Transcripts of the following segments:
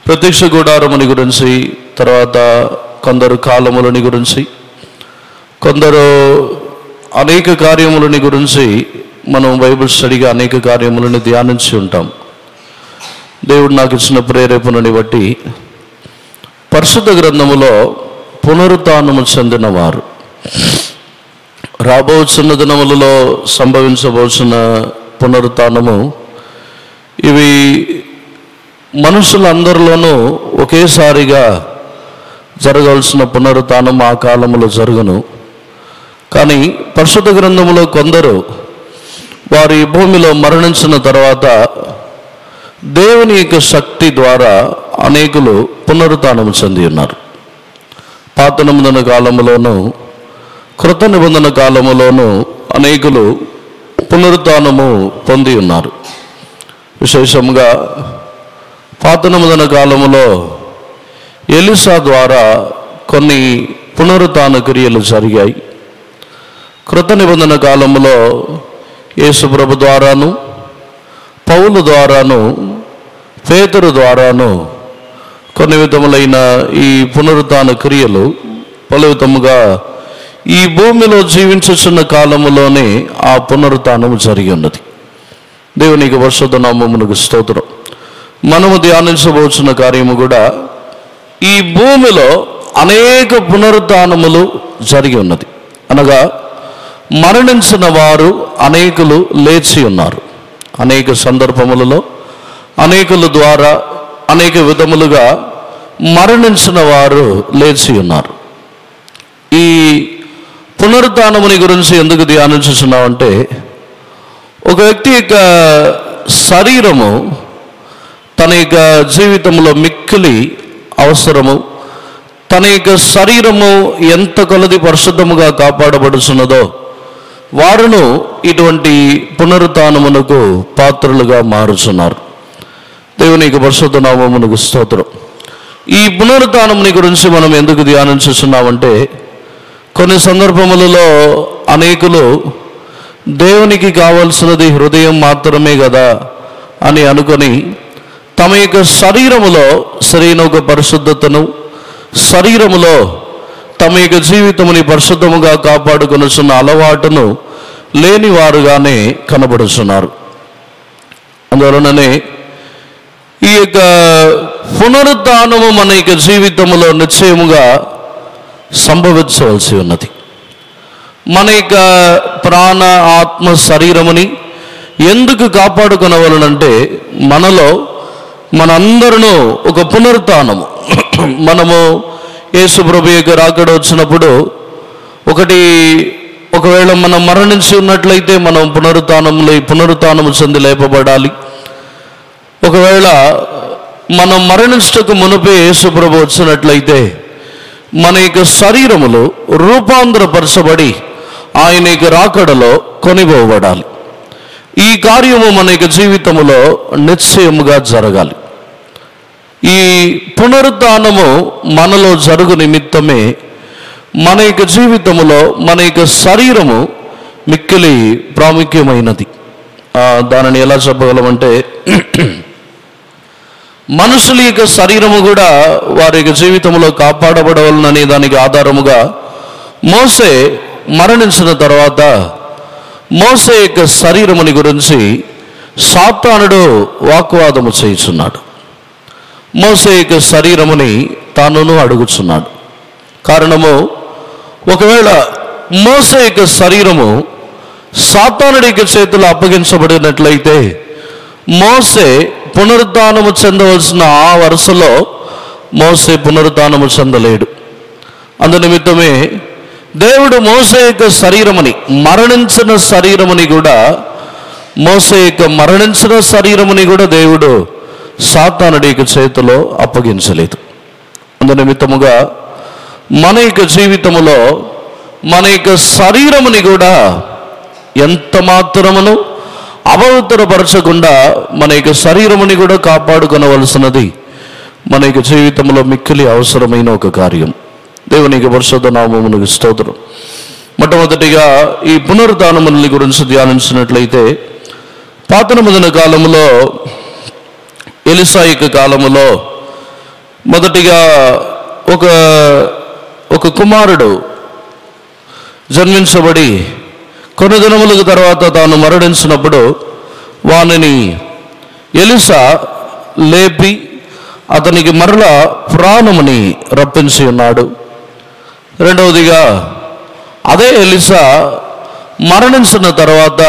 ప్రత్యక్ష గుడారముని గురించి, తర్వాత కొందరు కాలములని గురించి, కొందరు అనేక కార్యములని గురించి మనం బైబిల్ స్టడీగా అనేక కార్యములను ధ్యానించి ఉంటాం. దేవుడు నాకు ఇచ్చిన ప్రేరేపణని బట్టి పరిశుద్ధ గ్రంథములో పునరుత్థానము చెందినవారు, రాబోచున్న దినములలో సంభవించబోచున్న పునరుత్థానము, ఇవి మనుషులందరిలోనూ ఒకేసారిగా జరగాల్సిన పునరుత్థానం ఆ కాలంలో జరుగును. కానీ పరిశుద్ధ గ్రంథములో కొందరు వారి భూమిలో మరణించిన తర్వాత దేవుని యొక్క శక్తి ద్వారా అనేకులు పునరుత్థానం చెంది ఉన్నారు. పాత నిబంధన కాలములోనూ కృత నిబంధన కాలములోనూ అనేకులు పునరుత్థానము పొంది ఉన్నారు. విశేషంగా పాత నిబంధన కాలములో ఎలీషా ద్వారా కొన్ని పునరుత్థాన క్రియలు జరిగాయి. కృత నిబంధన కాలములో యేసుప్రభు ద్వారాను, పౌలు ద్వారాను, పేతురు ద్వారాను కొన్ని విధములైన ఈ పునరుత్థాన క్రియలు ఫలితముగా ఈ భూమిలో జీవించుచున్న కాలములోనే ఆ పునరుత్థానము జరిగి ఉన్నది. దేవునికి పరిశుద్ధ నామమునకు స్తోత్రం. మనము ధ్యానించబోచున్న కార్యము కూడా ఈ భూమిలో అనేక పునరుత్థానములు జరిగి ఉన్నది. అనగా మరణించిన వారు అనేకులు లేచి ఉన్నారు. అనేక సందర్భములలో అనేకుల ద్వారా అనేక విధములుగా మరణించిన వారు లేచి ఉన్నారు. ఈ పునరుత్థానముని గురించి ఎందుకు ధ్యానించుచున్నామంటే, ఒక వ్యక్తి యొక్క శరీరము తన యొక్క జీవితంలో మిక్కిలి అవసరము. తన యొక్క శరీరము ఎంత కొలది పరిశుద్ధముగా కాపాడబడుచున్నదో వారును ఇటువంటి పునరుత్థానమునకు పాత్రలుగా మారుచున్నారు. దేవునికి పరిశుద్ధ నామమునకు స్తోత్రం. ఈ పునరుత్థానముని గురించి మనం ఎందుకు ధ్యానించుచున్నామంటే, కొన్ని సందర్భములలో అనేకులు దేవునికి కావలసినది హృదయం మాత్రమే కదా అని అనుకొని తమ యొక్క శరీరములో సరైన ఒక పరిశుద్ధతను, శరీరములో తమ యొక్క జీవితముని పరిశుద్ధముగా కాపాడుకొనుచున్న అలవాటును లేని వారుగానే కనబడుచున్నారు. అందువలననే ఈ యొక్క పునరుత్థానము మన యొక్క జీవితంలో నిశ్చయముగా సంభవించవలసి ఉన్నది. మన యొక్క ప్రాణ, ఆత్మ, శరీరముని ఎందుకు కాపాడుకొనవలనంటే, మనలో మనందరూ ఒక పునరుత్థానము, మనము యేసు ప్రభు యొక్క రాకడ వచ్చినప్పుడు ఒకవేళ మనం మరణించి ఉన్నట్లయితే మనం పునరుత్థానము చెంది లేపబడాలి. ఒకవేళ మనం మరణించటకు మునుపే యేసు ప్రభు వచ్చినట్లయితే మన యొక్క శరీరములు రూపాంతరపరచబడి ఆయన యొక్క రాకడలో కొనిపోబడాలి. ఈ కార్యము మన యొక్క జీవితములో నిశ్చయముగా జరగాలి. ఈ పునరుత్థానము మనలో జరుగు నిమిత్తమే మన యొక్క జీవితములో మన యొక్క శరీరము మిక్కిలి ప్రాముఖ్యమైనది. దానిని ఎలా చెప్పగలమంటే, మనుషుల యొక్క శరీరము కూడా వారి యొక్క జీవితంలో కాపాడబడవలననే దానికి ఆధారముగా మోసే మరణించిన తర్వాత మోసే యొక్క శరీరముని గురించి సాతానుడు వాగ్వాదము చేయుచున్నాడు. మోసే యొక్క శరీరముని తానును అడుగుచున్నాడు. కారణము, ఒకవేళ మోసే యొక్క శరీరము సాతానుడి యొక్క చేతులు అప్పగించబడినట్లయితే మోసే పునరుత్థానము చెందవలసిన ఆ వరుసలో మోసే పునరుత్థానము చెందలేడు. అందునిమిత్తమే దేవుడు మోసే యొక్క శరీరముని, మరణించిన శరీరముని కూడా, మోసే యొక్క మరణించిన శరీరముని కూడా దేవుడు సాతానుడి యొక్క చేతిలో అప్పగించలేదు. అందునిమిత్తముగా మన యొక్క జీవితములో మన యొక్క శరీరముని కూడా ఎంత మాత్రమును అపవిత్రపరచకుండా మన యొక్క శరీరముని కూడా కాపాడుకొనవలసినది మన యొక్క జీవితంలో మిక్కిలి అవసరమైన ఒక కార్యం. దేవునికి పరిశుద్ధ నామమునకు స్తోత్రం. మొట్టమొదటిగా ఈ పునరుత్థానముని గురించి ధ్యానించినట్లయితే, పాత నిబంధన కాలములో ఎలీషా యొక్క కాలములో మొదటిగా ఒక కుమారుడు జన్మించబడి కొన్ని దినముల తర్వాత తాను మరణించినప్పుడు వానిని ఎలీషా లేపి అతనికి మరలా ప్రాణముని రప్పించి ఉన్నాడు. రెండవదిగా అదే ఎలీషా మరణించిన తర్వాత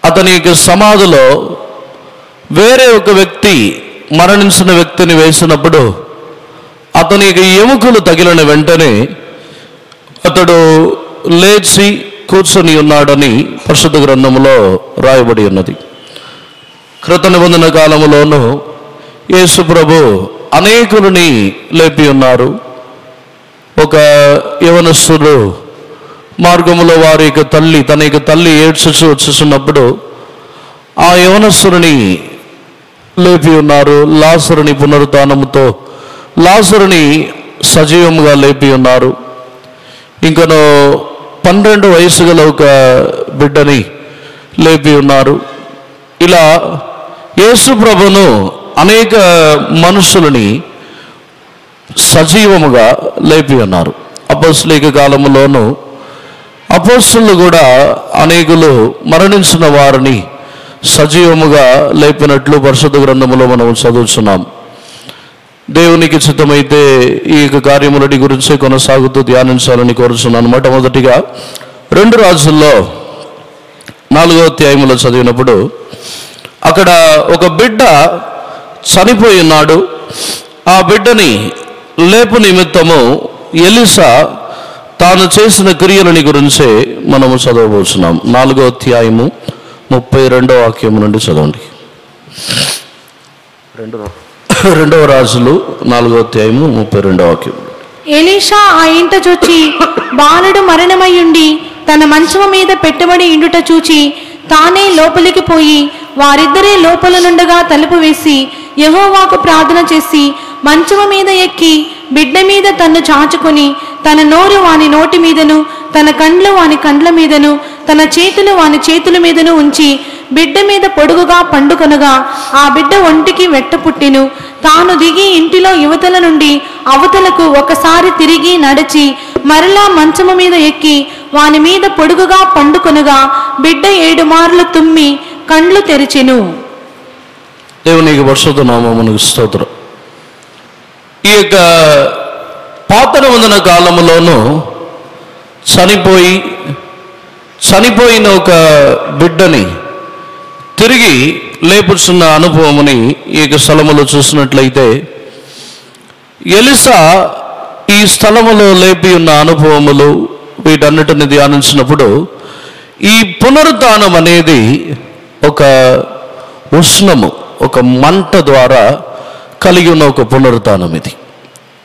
అతని యొక్క సమాధిలో వేరే ఒక వ్యక్తి మరణించిన వ్యక్తిని వేసినప్పుడు అతనికి ఎముకలు తగిలిన వెంటనే అతడు లేచి కూర్చొని ఉన్నాడని పరిశుద్ధ గ్రంథములో రాయబడి ఉన్నది. కృత నిబంధన కాలములోనూ యేసు ప్రభు అనేకులని లేపి ఉన్నారు. ఒక యవనస్తుడు మార్గములో వారి యొక్క తన యొక్క తల్లి వచ్చేస్తున్నప్పుడు ఆ యవనస్తుని లేపి ఉన్నారు. లాజరుని పునరుత్థానముతో లాజరుని సజీవముగా లేపి ఉన్నారు. ఇంకనో 12 వయసు గల ఒక బిడ్డని లేపి ఉన్నారు. ఇలా యేసు ప్రభును అనేక మనుషులని సజీవముగా లేపి ఉన్నారు. అపోస్తలుల కాలములోనూ అపోస్తలులు కూడా అనేకులు మరణించిన వారిని సజీవముగా లేపినట్లు పరిశుద్ధ గ్రంథములో మనం చదువుతున్నాం. దేవునికి చిత్తమైతే ఈ యొక్క కార్యములటి గురించి కొనసాగుతూ ధ్యానించాలని కోరుచున్నాను. మొట్టమొదటిగా 2 రాజుల్లో 4వ అధ్యాయములో చదివినప్పుడు అక్కడ ఒక బిడ్డ చనిపోయి ఉన్నాడు. ఆ బిడ్డని లేపు నిమిత్తము ఎలీషా తాను చేసిన క్రియలని గురించే మనము చదవబోతున్నాం. 4వ అధ్యాయము 32వ వాక్యము నుండి చదవండి. 2వ రాజులు 4వ అధ్యాయము 32వ వాక్యం. ఎలీషా ఆ ఇంట చూచి బాలుడు మరణమయ్యుండి తన మంచము మీద పెట్టబడి ఇండుట చూచి తానే లోపలికి పోయి వారిద్దరే లోపల నుండగా తలుపు వేసి యెహోవాకు ప్రార్థన చేసి మంచము మీద ఎక్కి బిడ్డ మీద తన్ను చాచుకొని తన నోరు వాని నోటి మీదను తన కండ్లు వాని కండ్ల మీదను తన చేతులు వాని చేతుల మీదను ఉంచి బిడ్డ మీద పొడుగుగా పండుకొనగా ఆ బిడ్డ ఒంటికి వెట్ట పుట్టెను. తాను దిగి ఇంటిలో యువతల నుండి అవతలకు ఒకసారి తిరిగి నడిచి మరలా మంచము మీద ఎక్కి వాని మీద పొడుగుగా పండుకొనగా బిడ్డ 7 మార్లు తుమ్మి కండ్లు తెరిచెను. దేవునికి పరిశుద్ధ నామమునకు స్తోత్రం. ఈ యొక్క పాత నిబంధన కాలములోనూ చనిపోయిన ఒక బిడ్డని తిరిగి లేపుచున్న అనుభవముని ఈ యొక్క స్థలములో చూసినట్లయితే ఎలీషా ఈ స్థలములో లేపి ఉన్న అనుభవములు వీటన్నిటిని ధ్యానించినప్పుడు ఈ పునరుత్థానం అనేది ఒక ఉష్ణము, ఒక మంట ద్వారా కలిగి ఉన్న ఒక పునరుత్థానం. ఇది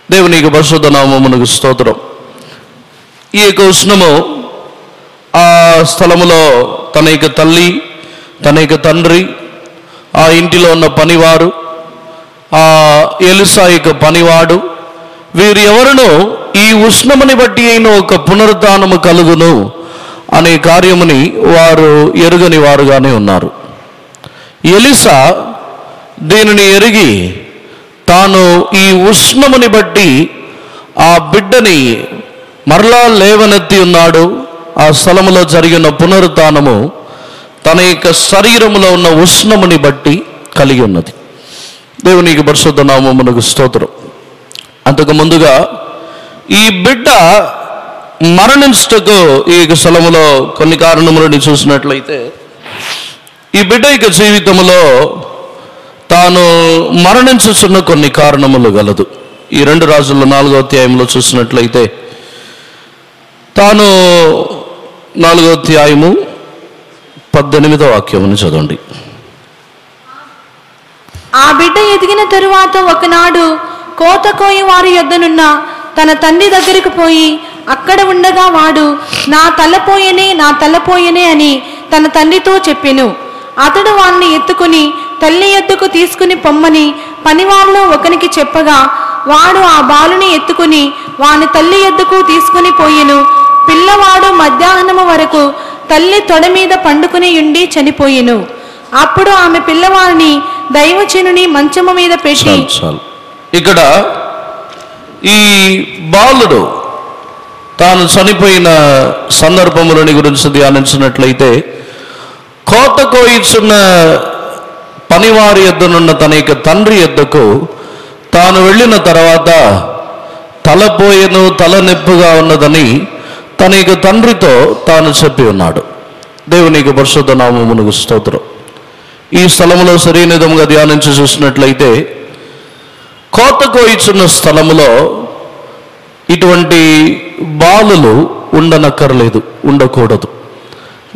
దేవునికి పరిశుద్ధ నామమునకు స్తోత్రం. ఈ యొక్క ఉష్ణము ఆ స్థలములో తన యొక్క తల్లి, తన యొక్క తండ్రి, ఆ ఇంటిలో ఉన్న పనివారు, ఆ ఎలీషా యొక్క పనివాడు, వీరు ఎవరునో ఈ ఉష్ణముని బట్టి అయిన ఒక పునరుత్థానము కలుగును అనే కార్యముని వారు ఎరుగని వారుగానే ఉన్నారు. ఎలీషా దీనిని ఎరిగి తాను ఈ ఉష్ణముని బట్టి ఆ బిడ్డని మరలా లేవనెత్తి ఉన్నాడు. ఆ స్థలములో జరిగిన పునరుత్థానము తన యొక్క శరీరములో ఉన్న ఉష్ణముని బట్టి కలిగి ఉన్నది. దేవునికి పరిశుద్ధ నామమునకు స్తోత్రం. అంతకు ముందుగా ఈ బిడ్డ మరణించుటకు ఈ స్థలములో కొన్ని కారణములను చూసినట్లయితే ఈ బిడ్డ యొక్క జీవితంలో తాను మరణించుచున్న కొన్ని కారణములు గలదు. ఈ 2 రాజుల్లో 4వ అధ్యాయంలో చూసినట్లయితే తాను 4వ అధ్యాయము 18వ వాక్యమును చదవండి. ఆ బిడ్డ ఎదిగిన తరువాత ఒకనాడు కోత కోయి వారి యొద్దనున్న తన తండ్రి దగ్గరికి పోయి అక్కడ ఉండగా వాడు నా తలపోయనే అని తన తండ్రితో చెప్పెను. అతడు వాణ్ణి ఎత్తుకుని తల్లి యొద్దకు తీసుకుని పొమ్మని పనివారిలో ఒకనికి చెప్పగా వాడు ఆ బాలుని ఎత్తుకుని వాని తల్లి యొద్దకు తీసుకుని పోయెను. పిల్లవాడు మధ్యాహ్నము వరకు తల్లి తొడ మీద పండుకుని ఉండి చనిపోయెను. అప్పుడు ఆమె పిల్లవాడిని దైవజనుని మంచము మీద పెట్టి ఇక్కడ ఈ బాలుడు తాను చనిపోయిన సందర్భములని గురించి ధ్యానించినట్లయితే, కోత కోయిచున్న పనివారి యొద్దనున్న తన యొక్క తండ్రి యొద్దకు తాను వెళ్ళిన తర్వాత తలపోయెను, తలనొప్పిగా ఉన్నదని తన యొక్క తండ్రితో తాను చెప్పి ఉన్నాడు. దేవునికి పరిశుద్ధ నామమునకు స్తోత్రం. ఈ స్థలములో సరైన విధముగా ధ్యానించి చూసినట్లయితే, కోత కోయిచున్న స్థలములో ఇటువంటి బాలులు ఉండనక్కర్లేదు, ఉండకూడదు.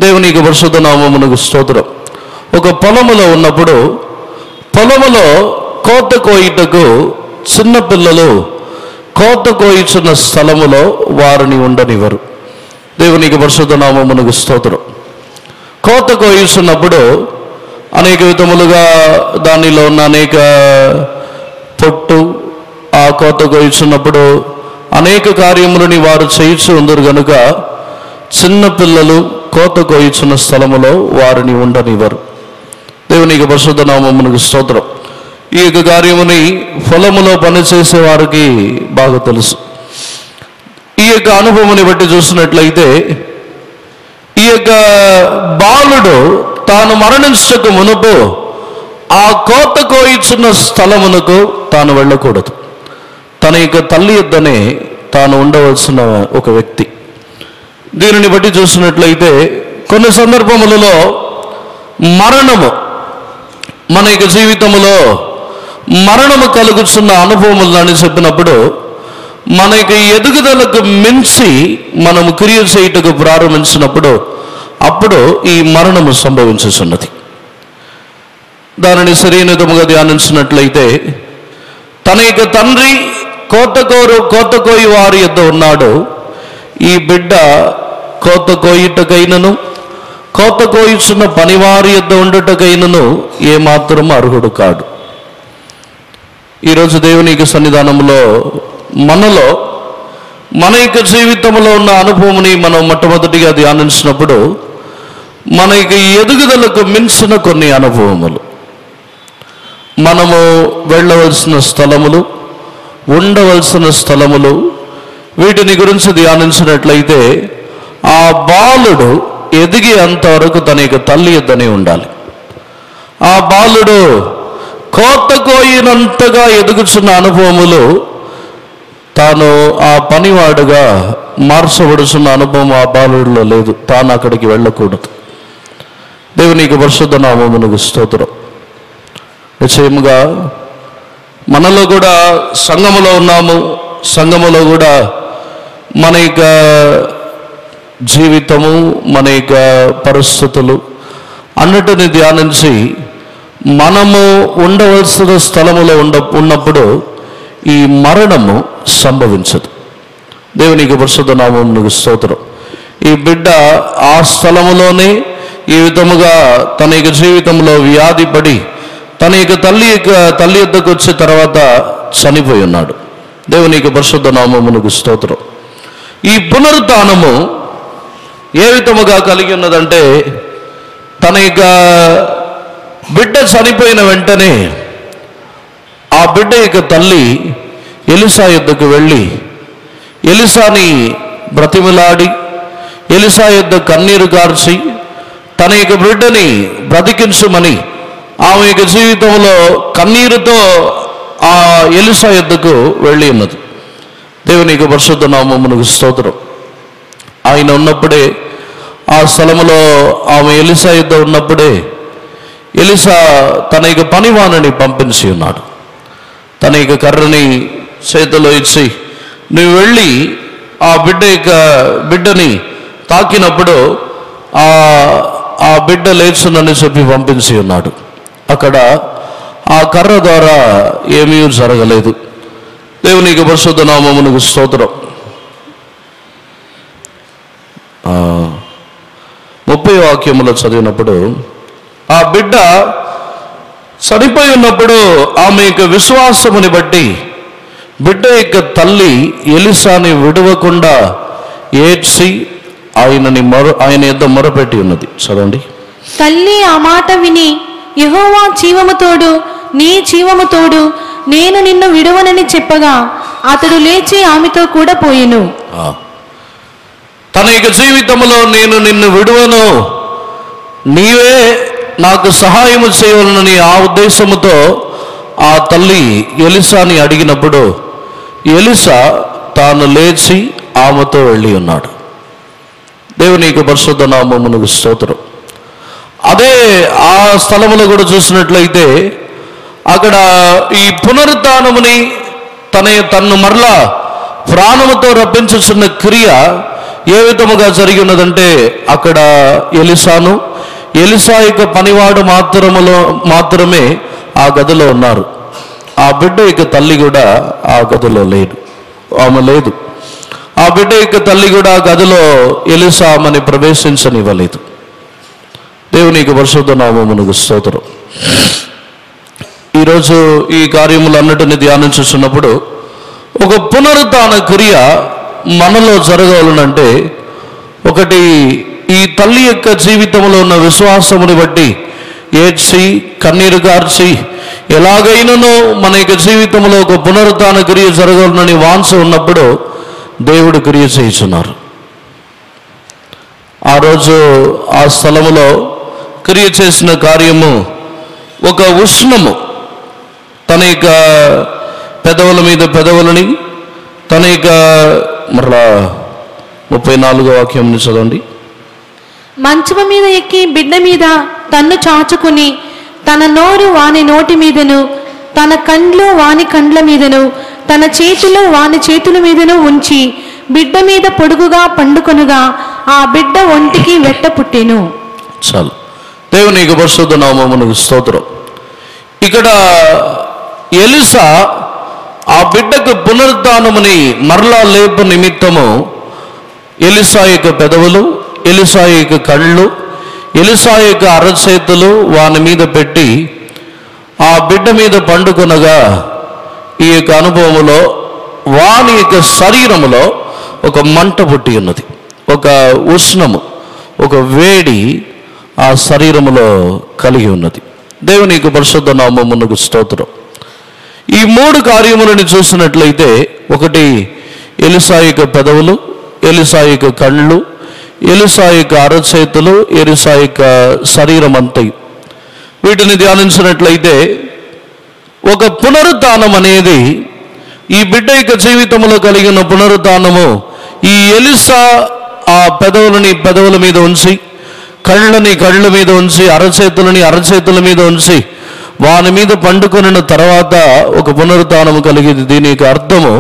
దేవునికి పరిశుద్ధ నామమునకు స్తోత్రం. ఒక పొలములో ఉన్నప్పుడు పొలములో కోత కోయిటకు చిన్నపిల్లలు కోత కోయిచున్న స్థలములో వారిని ఉండనివ్వరు. దేవునికి పరిశుద్ధ నామమునకు స్తోత్రం. కోత కోయిస్తున్నప్పుడు అనేక విధములుగా దానిలో ఉన్న అనేక పొట్టు, ఆ కోత కోయిస్తున్నప్పుడు అనేక కార్యములని వారు చేయించి ఉందరు కనుక చిన్నపిల్లలు కోత కోయిచున్న స్థలములో వారిని ఉండనివ్వరు. దేవునికి పరిశుద్ధ నామమునకు స్తోత్రం. ఈ యొక్క కార్యముని పొలములో పనిచేసే వారికి బాగా తెలుసు. ఈ యొక్క అనుభవాన్ని బట్టి చూసినట్లయితే, ఈ యొక్క బాలుడు తాను మరణించక మునుపు ఆ కోత కోయిచున్న స్థలమునకు తాను వెళ్ళకూడదు. తన యొక్క తల్లి యొద్దనే తాను ఉండవలసిన ఒక వ్యక్తి. దీనిని బట్టి చూసినట్లయితే కొన్ని సందర్భములలో మరణము మన యొక్క జీవితంలో మరణము కలుగుతున్న అనుభవములని చెప్పినప్పుడు మన యొక్క ఎదుగుదలకు మించి మనము క్రియ చేయుటకు ప్రారంభించినప్పుడు అప్పుడు ఈ మరణము సంభవించుచున్నది. దానిని సరైన విధముగా ధ్యానించినట్లయితే, తన యొక్క తండ్రి కోత కోయి వారి యొద్ద ఉన్నాడు. ఈ బిడ్డ కోత కోయుటకైనను కోత కోయిచున్న పనివారి యొద్ద ఉండుటకైనను ఏమాత్రం అర్హుడు కాడు. ఈరోజు దేవునికి సన్నిధానంలో మనలో మన యొక్క జీవితంలో ఉన్న అనుభవంని మనం మొట్టమొదటిగా ధ్యానించినప్పుడు మన యొక్క ఎదుగుదలకు మించిన కొన్ని అనుభవములు, మనము వెళ్ళవలసిన స్థలములు, ఉండవలసిన స్థలములు, వీటిని గురించి ధ్యానించినట్లయితే ఆ బాలుడు ఎదిగి అంతవరకు తన యొక్క తల్లి యొద్దనే ఉండాలి. ఆ బాలుడు కోత కోయినంతగా ఎదుగుచున్న అనుభవములు తాను ఆ పనివాడుగా మార్చబడుచున్న అనుభవం ఆ బాలుడిలో లేదు. తాను అక్కడికి వెళ్ళకూడదు. దేవునికి పరిశుద్ధ నామమునకు స్తోత్రం. నిశ్చయముగా మనలో కూడా సంఘములో ఉన్నాము. సంఘములో కూడా మన యొక్క జీవితము, మన యొక్క పరిస్థితులు అన్నిటిని ధ్యానించి మనము ఉండవలసిన స్థలములో ఉన్నప్పుడు ఈ మరణము సంభవించదు. దేవునికి పరిశుద్ధ నామమునకు స్తోత్రం. ఈ బిడ్డ ఆ స్థలములోనే ఈ విధముగా తన యొక్క జీవితంలో వ్యాధి పడి తన యొక్క తల్లి యొద్దకు వచ్చే తర్వాత చనిపోయి ఉన్నాడు. దేవునికి పరిశుద్ధ నామమునకు స్తోత్రం. ఈ పునరుత్థానము ఏ విధముగా కలిగి ఉన్నదంటే, తన యొక్క బిడ్డ చనిపోయిన వెంటనే ఆ బిడ్డ యొక్క తల్లి ఎలీషా యొద్దకు వెళ్ళి ఎలీషాని బ్రతిమిలాడి ఎలీషా యొద్ద కన్నీరు కార్చి తన యొక్క బిడ్డని బ్రతికించుమని ఆమె యొక్క జీవితంలో కన్నీరుతో ఆ ఎలీషా యొద్దకు వెళ్ళి ఉన్నది. దేవునికి పరిశుద్ధ నామమునకు స్తోత్రం. ఆయన ఉన్నప్పుడే ఆ స్థలములో ఆమె ఎలీషా యొద్ద ఉన్నప్పుడే ఎలీషా తన యొక్క పనివాణిని పంపించి ఉన్నాడు. తన యొక్క కర్రని చేతిలో ఇచ్చి, నువ్వు వెళ్ళి ఆ బిడ్డని తాకినప్పుడు ఆ బిడ్డ లేచునని చెప్పి పంపించి ఉన్నాడు. అక్కడ ఆ కర్ర ద్వారా ఏమీ జరగలేదు. దేవునికి పరిశుద్ధ నామమునకు స్తోత్రం. 30వ వాక్యములో చదివినప్పుడు, ఆ బిడ్డ చనిపోయి ఉన్నప్పుడు ఆమె యొక్క విశ్వాసముని బట్టి బిడ్డ యొక్క తల్లి ఎలీషాని విడవకుండా ఏడ్చి ఆయన యొద్ద మొరపెట్టి ఉన్నది. చదవండి. తల్లి ఆ మాట విని, యెహోవా జీవము తోడు, నీ జీవము తోడు, నేను నిన్ను విడువనని చెప్పగా అతడు లేచి ఆమెతో కూడా పోయెను. తన యొక్క జీవితంలో నేను నిన్ను విడువను, నీవే నాకు సహాయము చేయవలనని ఆ ఉద్దేశముతో ఆ తల్లి ఎలిసాని అడిగినప్పుడు ఎలిసా తాను లేచి ఆమెతో వెళ్ళి ఉన్నాడు. దేవుని యొక్క పరిశుద్ధ నామమునకు స్తోత్రం. అదే ఆ స్థలములో కూడా చూసినట్లయితే అక్కడ ఈ పునరుత్థానముని తన్ను మరలా ప్రాణముతో రప్పించుచున్న క్రియ ఏ విధముగా జరిగి ఉన్నదంటే, అక్కడ ఎలిసాను ఎలిసా యొక్క పనివాడు మాత్రమే ఆ గదిలో ఉన్నారు. ఆ బిడ్డ యొక్క తల్లి కూడా ఆ గదిలో ఆమె లేదు. ఆ బిడ్డ యొక్క తల్లి కూడా ఆ గదిలో ఎలిసా ఆమెని ప్రవేశించనివ్వలేదు. దేవునికి పరిశుద్ధ నామమునకు స్తోత్రం. ఈరోజు ఈ కార్యములన్నిటిని ధ్యానించుతున్నప్పుడు ఒక పునరుత్థాన క్రియ మనలో జరగాలనంటే, ఒకటి ఈ తల్లి యొక్క జీవితంలో ఉన్న విశ్వాసముని బట్టి ఏడ్చి కన్నీరు కార్చి ఎలాగైనానో మన యొక్క జీవితంలో ఒక పునరుత్థాన క్రియ జరగాలని వాంఛ ఉన్నప్పుడు దేవుడు క్రియ చేయుచున్నారు. ఆ రోజు ఆ స్థలములో క్రియ చేసిన కార్యము ఒక ఉష్ణము తన యొక్క పెదవుల మీద పెదవులని, తన యొక్క మరలా 34వ వాక్యం చదవండి. మంచము మీద ఎక్కి బిడ్డ మీద తన్ను చాచుకుని తన నోరు వాని నోటి మీదను, తన కండ్లు వాని కండ్ల మీదను, తన చేతులు వాని చేతుల మీదను ఉంచి బిడ్డ మీద పొడుగుగా పండుకొనుగా ఆ బిడ్డ ఒంటికి వెట్ట పుట్టెను. చాలు. దేవుని యొక్క పరిశుద్ధ నామమునకు స్తోత్రం. ఇక్కడ ఎలిసా ఆ బిడ్డకు పునరుత్థానముని మరలా లేపు నిమిత్తము ఎలిసా యొక్క పెదవులు, ఎలిసా యొక్క కళ్ళు, ఎలిసా యొక్క అరచేతులు వాని మీద పెట్టి ఆ బిడ్డ మీద పండుకొనగా ఈ యొక్క అనుభవములో వాని యొక్క శరీరములో ఒక మంట పుట్టి ఉన్నది, ఒక ఉష్ణము, ఒక వేడి ఆ శరీరములో కలిగి ఉన్నది. దేవుని యొక్క పరిశుద్ధ నామమునకు స్తోత్రం. ఈ 3 కార్యములను చూసినట్లయితే, ఒకటి ఎలిసా యొక్క పెదవులు, ఎలిసా యొక్క కళ్ళు, ఎలిసా యొక్క అరచేతులు, ఎలిసా యొక్క శరీరం అంతయు. వీటిని ధ్యానించినట్లయితే ఒక పునరుత్థానం అనేది ఈ బిడ్డ యొక్క జీవితంలో కలిగిన పునరుత్థానము ఈ ఎలిసా ఆ పెదవులని పెదవుల మీద ఉంచి, కళ్ళని కళ్ళ మీద ఉంచి, అరచేతులని అరచేతుల మీద ఉంచి వాని మీద పండుకొనిన తర్వాత ఒక పునరుత్థానము కలిగింది. దీని యొక్క అర్థము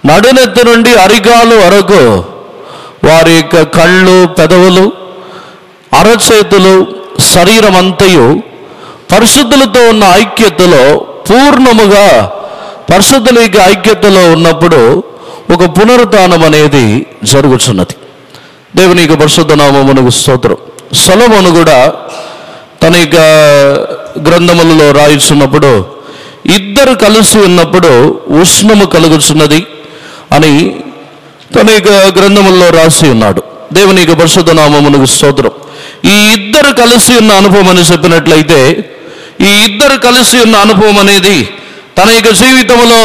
నడునెత్తి నుండి అరికాలు వరకు వారి యొక్క కళ్ళు, పెదవులు, అరచేతులు, శరీరం అంతయు పరిశుద్ధులతో ఉన్న ఐక్యతలో పూర్ణముగా పరిశుద్ధుల యొక్క ఐక్యతలో ఉన్నప్పుడు ఒక పునరుత్థానం అనేది జరుగుతున్నది. దేవుని యొక్క పరిశుద్ధ నామమునకు స్తోత్రం. సొలొమోను కూడా తన యొక్క గ్రంథములలో రాయిస్తున్నప్పుడు ఇద్దరు కలిసి ఉన్నప్పుడు ఉష్ణము కలుగుతున్నది అని తన యొక్క గ్రంథములలో రాసి ఉన్నాడు. దేవుని యొక్క పరిశుద్ధ నామమునకు స్తోత్రం. ఈ ఇద్దరు కలిసి ఉన్న అనుభవం అని చెప్పినట్లయితే, ఈ ఇద్దరు కలిసి ఉన్న అనుభవం అనేది తన యొక్క జీవితంలో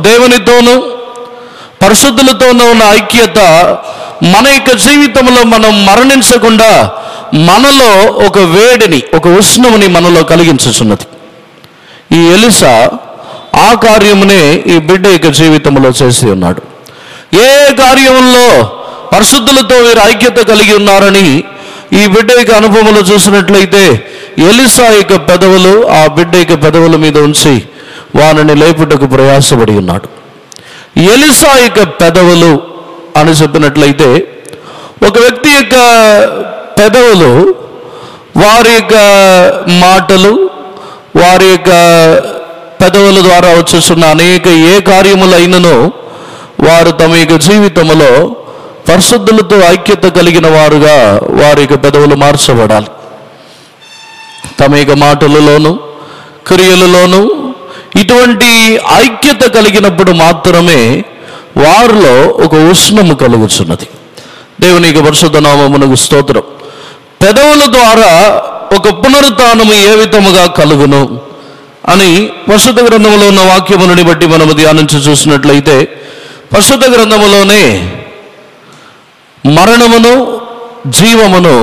దేవునితోనూ పరిశుద్ధులతోనూ ఉన్న ఐక్యత మన యొక్క జీవితంలో మనం మరణించకుండా మనలో ఒక వేడిని, ఒక ఉష్ణముని మనలో కలిగించుచున్నది. ఈ ఎలిసా ఆ కార్యమునే ఈ బిడ్డ యొక్క జీవితంలో చేసి ఉన్నాడు. ఏ కార్యంలో పరిశుద్ధులతో వీరు ఐక్యత కలిగి ఉన్నారని ఈ బిడ్డ యొక్క అనుభవంలో చూసినట్లయితే, ఎలిసా యొక్క పెదవులు ఆ బిడ్డ యొక్క పెదవుల మీద ఉంచి వారిని లేపుటకు ప్రయాసపడి ఉన్నాడు. ఎలిసా యొక్క పెదవులు అని చెప్పినట్లయితే, ఒక వ్యక్తి యొక్క పెదవులు వారి యొక్క మాటలు, వారి యొక్క పెదవుల ద్వారా వచ్చేస్తున్న అనేక ఏ కార్యములైనను వారు తమ యొక్క జీవితంలో పరిశుద్ధులతో ఐక్యత కలిగిన వారుగా వారి యొక్క పెదవులు మార్చబడాలి. తమ యొక్క మాటలలోనూ క్రియలలోనూ ఇటువంటి ఐక్యత కలిగినప్పుడు మాత్రమే వారిలో ఒక ఉష్ణము కలుగుతున్నది. దేవుని యొక్క పరిశుద్ధ నామమునకు స్తోత్రం. పెదవుల ద్వారా ఒక పునరుత్థానము ఏ విధముగా కలుగును అని పరిశుద్ధ గ్రంథంలో ఉన్న వాక్యములను బట్టి మనము ధ్యానించి చూసినట్లయితే, పరిశుద్ధ గ్రంథములోనే మరణమును జీవమును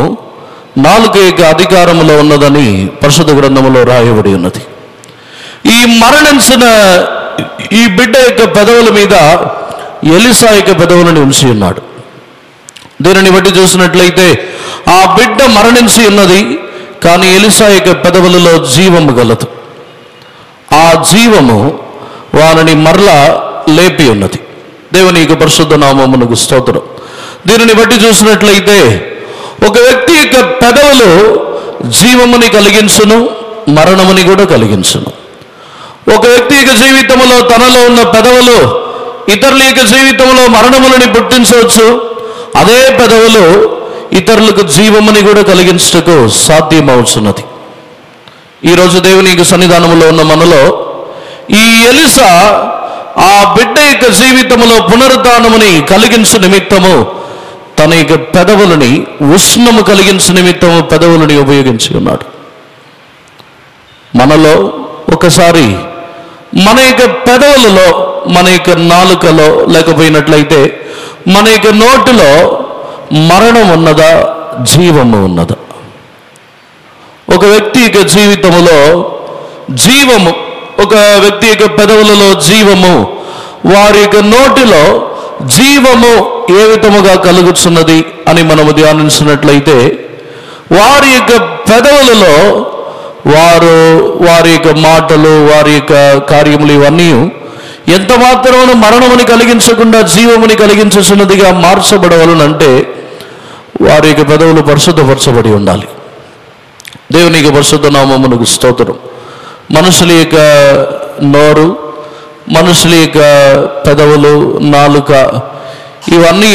నాలుక యొక్క అధికారములో ఉన్నదని పరిశుద్ధ గ్రంథములో రాయబడి ఉన్నది. ఈ మరణించిన ఈ బిడ్డ యొక్క పెదవుల మీద ఎలీషా యొక్క పెదవులను ఉంచి ఉన్నాడు. దీనిని బట్టి చూసినట్లయితే ఆ బిడ్డ మరణించి ఉన్నది, కానీ ఎలీషా యొక్క పెదవులలో జీవము గలదు. ఆ జీవము వారిని మరలా లేపి ఉన్నది. దేవుని యొక్క పరిశుద్ధ నామమునకు స్తోత్రం. దీనిని బట్టి చూసినట్లయితే ఒక వ్యక్తి యొక్క పెదవులు జీవముని కలిగించును, మరణముని కూడా కలిగించును. ఒక వ్యక్తి యొక్క జీవితంలో తనలో ఉన్న పెదవులు ఇతరుల యొక్క జీవితంలో మరణములని పుట్టించవచ్చు. అదే పెదవులు ఇతరులకు జీవముని కూడా కలిగించటకు సాధ్యమవుతున్నది. ఈరోజు దేవుని యొక్క సన్నిధానంలో ఉన్న మనలో ఈ ఎలీషా ఆ బిడ్డ యొక్క జీవితంలో పునరుద్ధానముని కలిగించు నిమిత్తము తన యొక్క పెదవులని ఉష్ణము కలిగించు నిమిత్తము పెదవులని ఉపయోగించి ఉన్నాడు. మనలో ఒకసారి మన యొక్క పెదవులలో, మన యొక్క నాలుకలో లేకపోయినట్లయితే మన యొక్క నోటిలో మరణం ఉన్నదా, జీవము ఉన్నదా? ఒక వ్యక్తి యొక్క జీవితంలో జీవము, ఒక వ్యక్తి యొక్క పెదవులలో జీవము, వారి యొక్క నోటిలో జీవము ఏ విధముగా కలుగుతున్నది అని మనము ధ్యానించినట్లయితే, వారి యొక్క పెదవులలో వారి యొక్క మాటలు, వారి యొక్క కార్యములు ఇవన్నీ ఎంత మాత్రమును మరణముని కలిగించకుండా జీవముని కలిగించున్నదిగా మార్చబడవలనంటే వారి యొక్క పెదవులు పరిశుద్ధపరచబడి ఉండాలి. దేవుని యొక్క పరిశుద్ధ నామమునకు స్తోత్రం. మనుషుల యొక్క నోరు, మనుషుల యొక్క పెదవులు, నాలుక ఇవన్నీ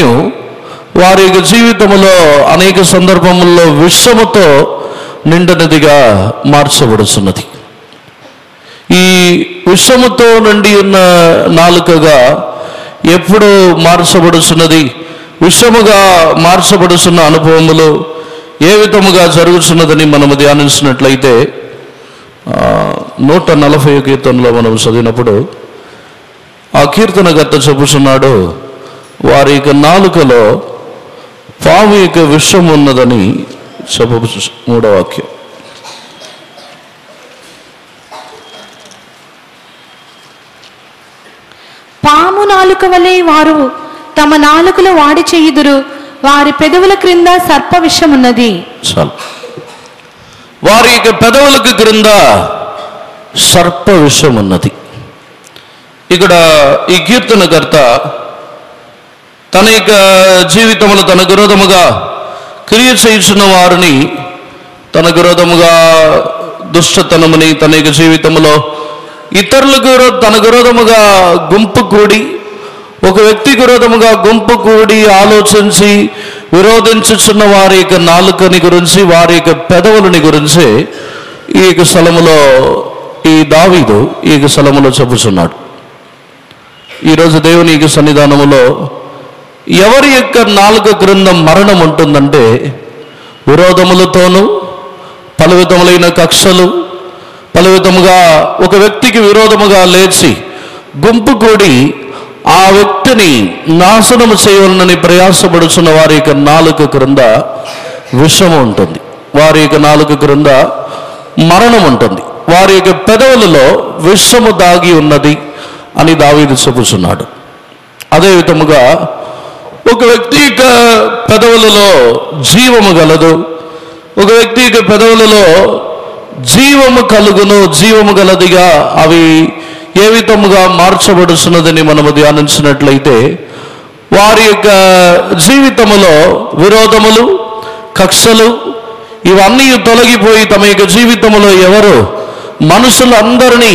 వారి యొక్క జీవితంలో అనేక సందర్భముల్లో విషముతో నిండినదిగా మార్చబడుతున్నది. ఈ విషముతో నిండి ఉన్న నాలుకగా ఎప్పుడు మార్చబడుతున్నది, విషముగా మార్చబడుతున్న అనుభవములు ఏ విధముగా జరుగుతున్నదని మనము ధ్యానించినట్లయితే 140 కీర్తనలో మనం చదివినప్పుడు ఆ కీర్తనకర్త చెప్పుచున్నాడు, వారి యొక్క నాలుకలో పాము యొక్క విషం ఉన్నదని చెప్పు. 3వ వాక్యం, పాము నాలుక వలె వారు తమ నాలుకలు వాడి చేయుదురు, వారి పెదవుల క్రింద సర్ప విషమున్నది. చాలు. వారి యొక్క పెదవులకు క్రింద సర్ప విషం ఉన్నది. ఇక్కడ ఈ కీర్తనకర్త తన యొక్క జీవితంలో తన విరోధముగా క్రియ చేయుచున్న వారిని, తన విరోధముగా దుష్టతనముని తన యొక్క జీవితంలో ఇతరులకు తన విరోధముగా గుంపు కూడి, ఒక వ్యక్తి విరోధముగా గుంపు కూడి ఆలోచించి విరోధించుచున్న వారి యొక్క నాలుకని గురించి, వారి యొక్క పెదవులని గురించి ఈ యొక్క స్థలములో ఈ దావీదు ఈ యొక్క స్థలములో చెప్పుచున్నాడు. ఈరోజు దేవుని యొక్క సన్నిధానములో ఎవరి యొక్క నాలుక క్రింద మరణం ఉంటుందంటే, విరోధములతోనూ పలు విధములైన కక్షలు, పలు విధముగా ఒక వ్యక్తికి విరోధముగా లేచి గుంపు కూడి ఆ వ్యక్తిని నాశనము చేయాలని ప్రయాసపడుచున్న వారి యొక్క నాలుక క్రింద విషము ఉంటుంది. వారి యొక్క నాలుక క్రింద మరణం ఉంటుంది. వారి యొక్క పెదవులలో విషము దాగి ఉన్నది అని దావీదు చెప్పుచున్నాడు. అదే విధముగా ఒక వ్యక్తి యొక్క పెదవులలో జీవము గలదు, ఒక వ్యక్తి యొక్క పెదవులలో జీవము కలుగును, జీవము గలదిగా అవి ఏ విధముగా మార్చబడుతున్నదని మనము ధ్యానించినట్లయితే, వారి యొక్క జీవితములో విరోధములు, కక్షలు ఇవన్నీ తొలగిపోయి తమ యొక్క జీవితంలో ఎవరు మనుషులందరినీ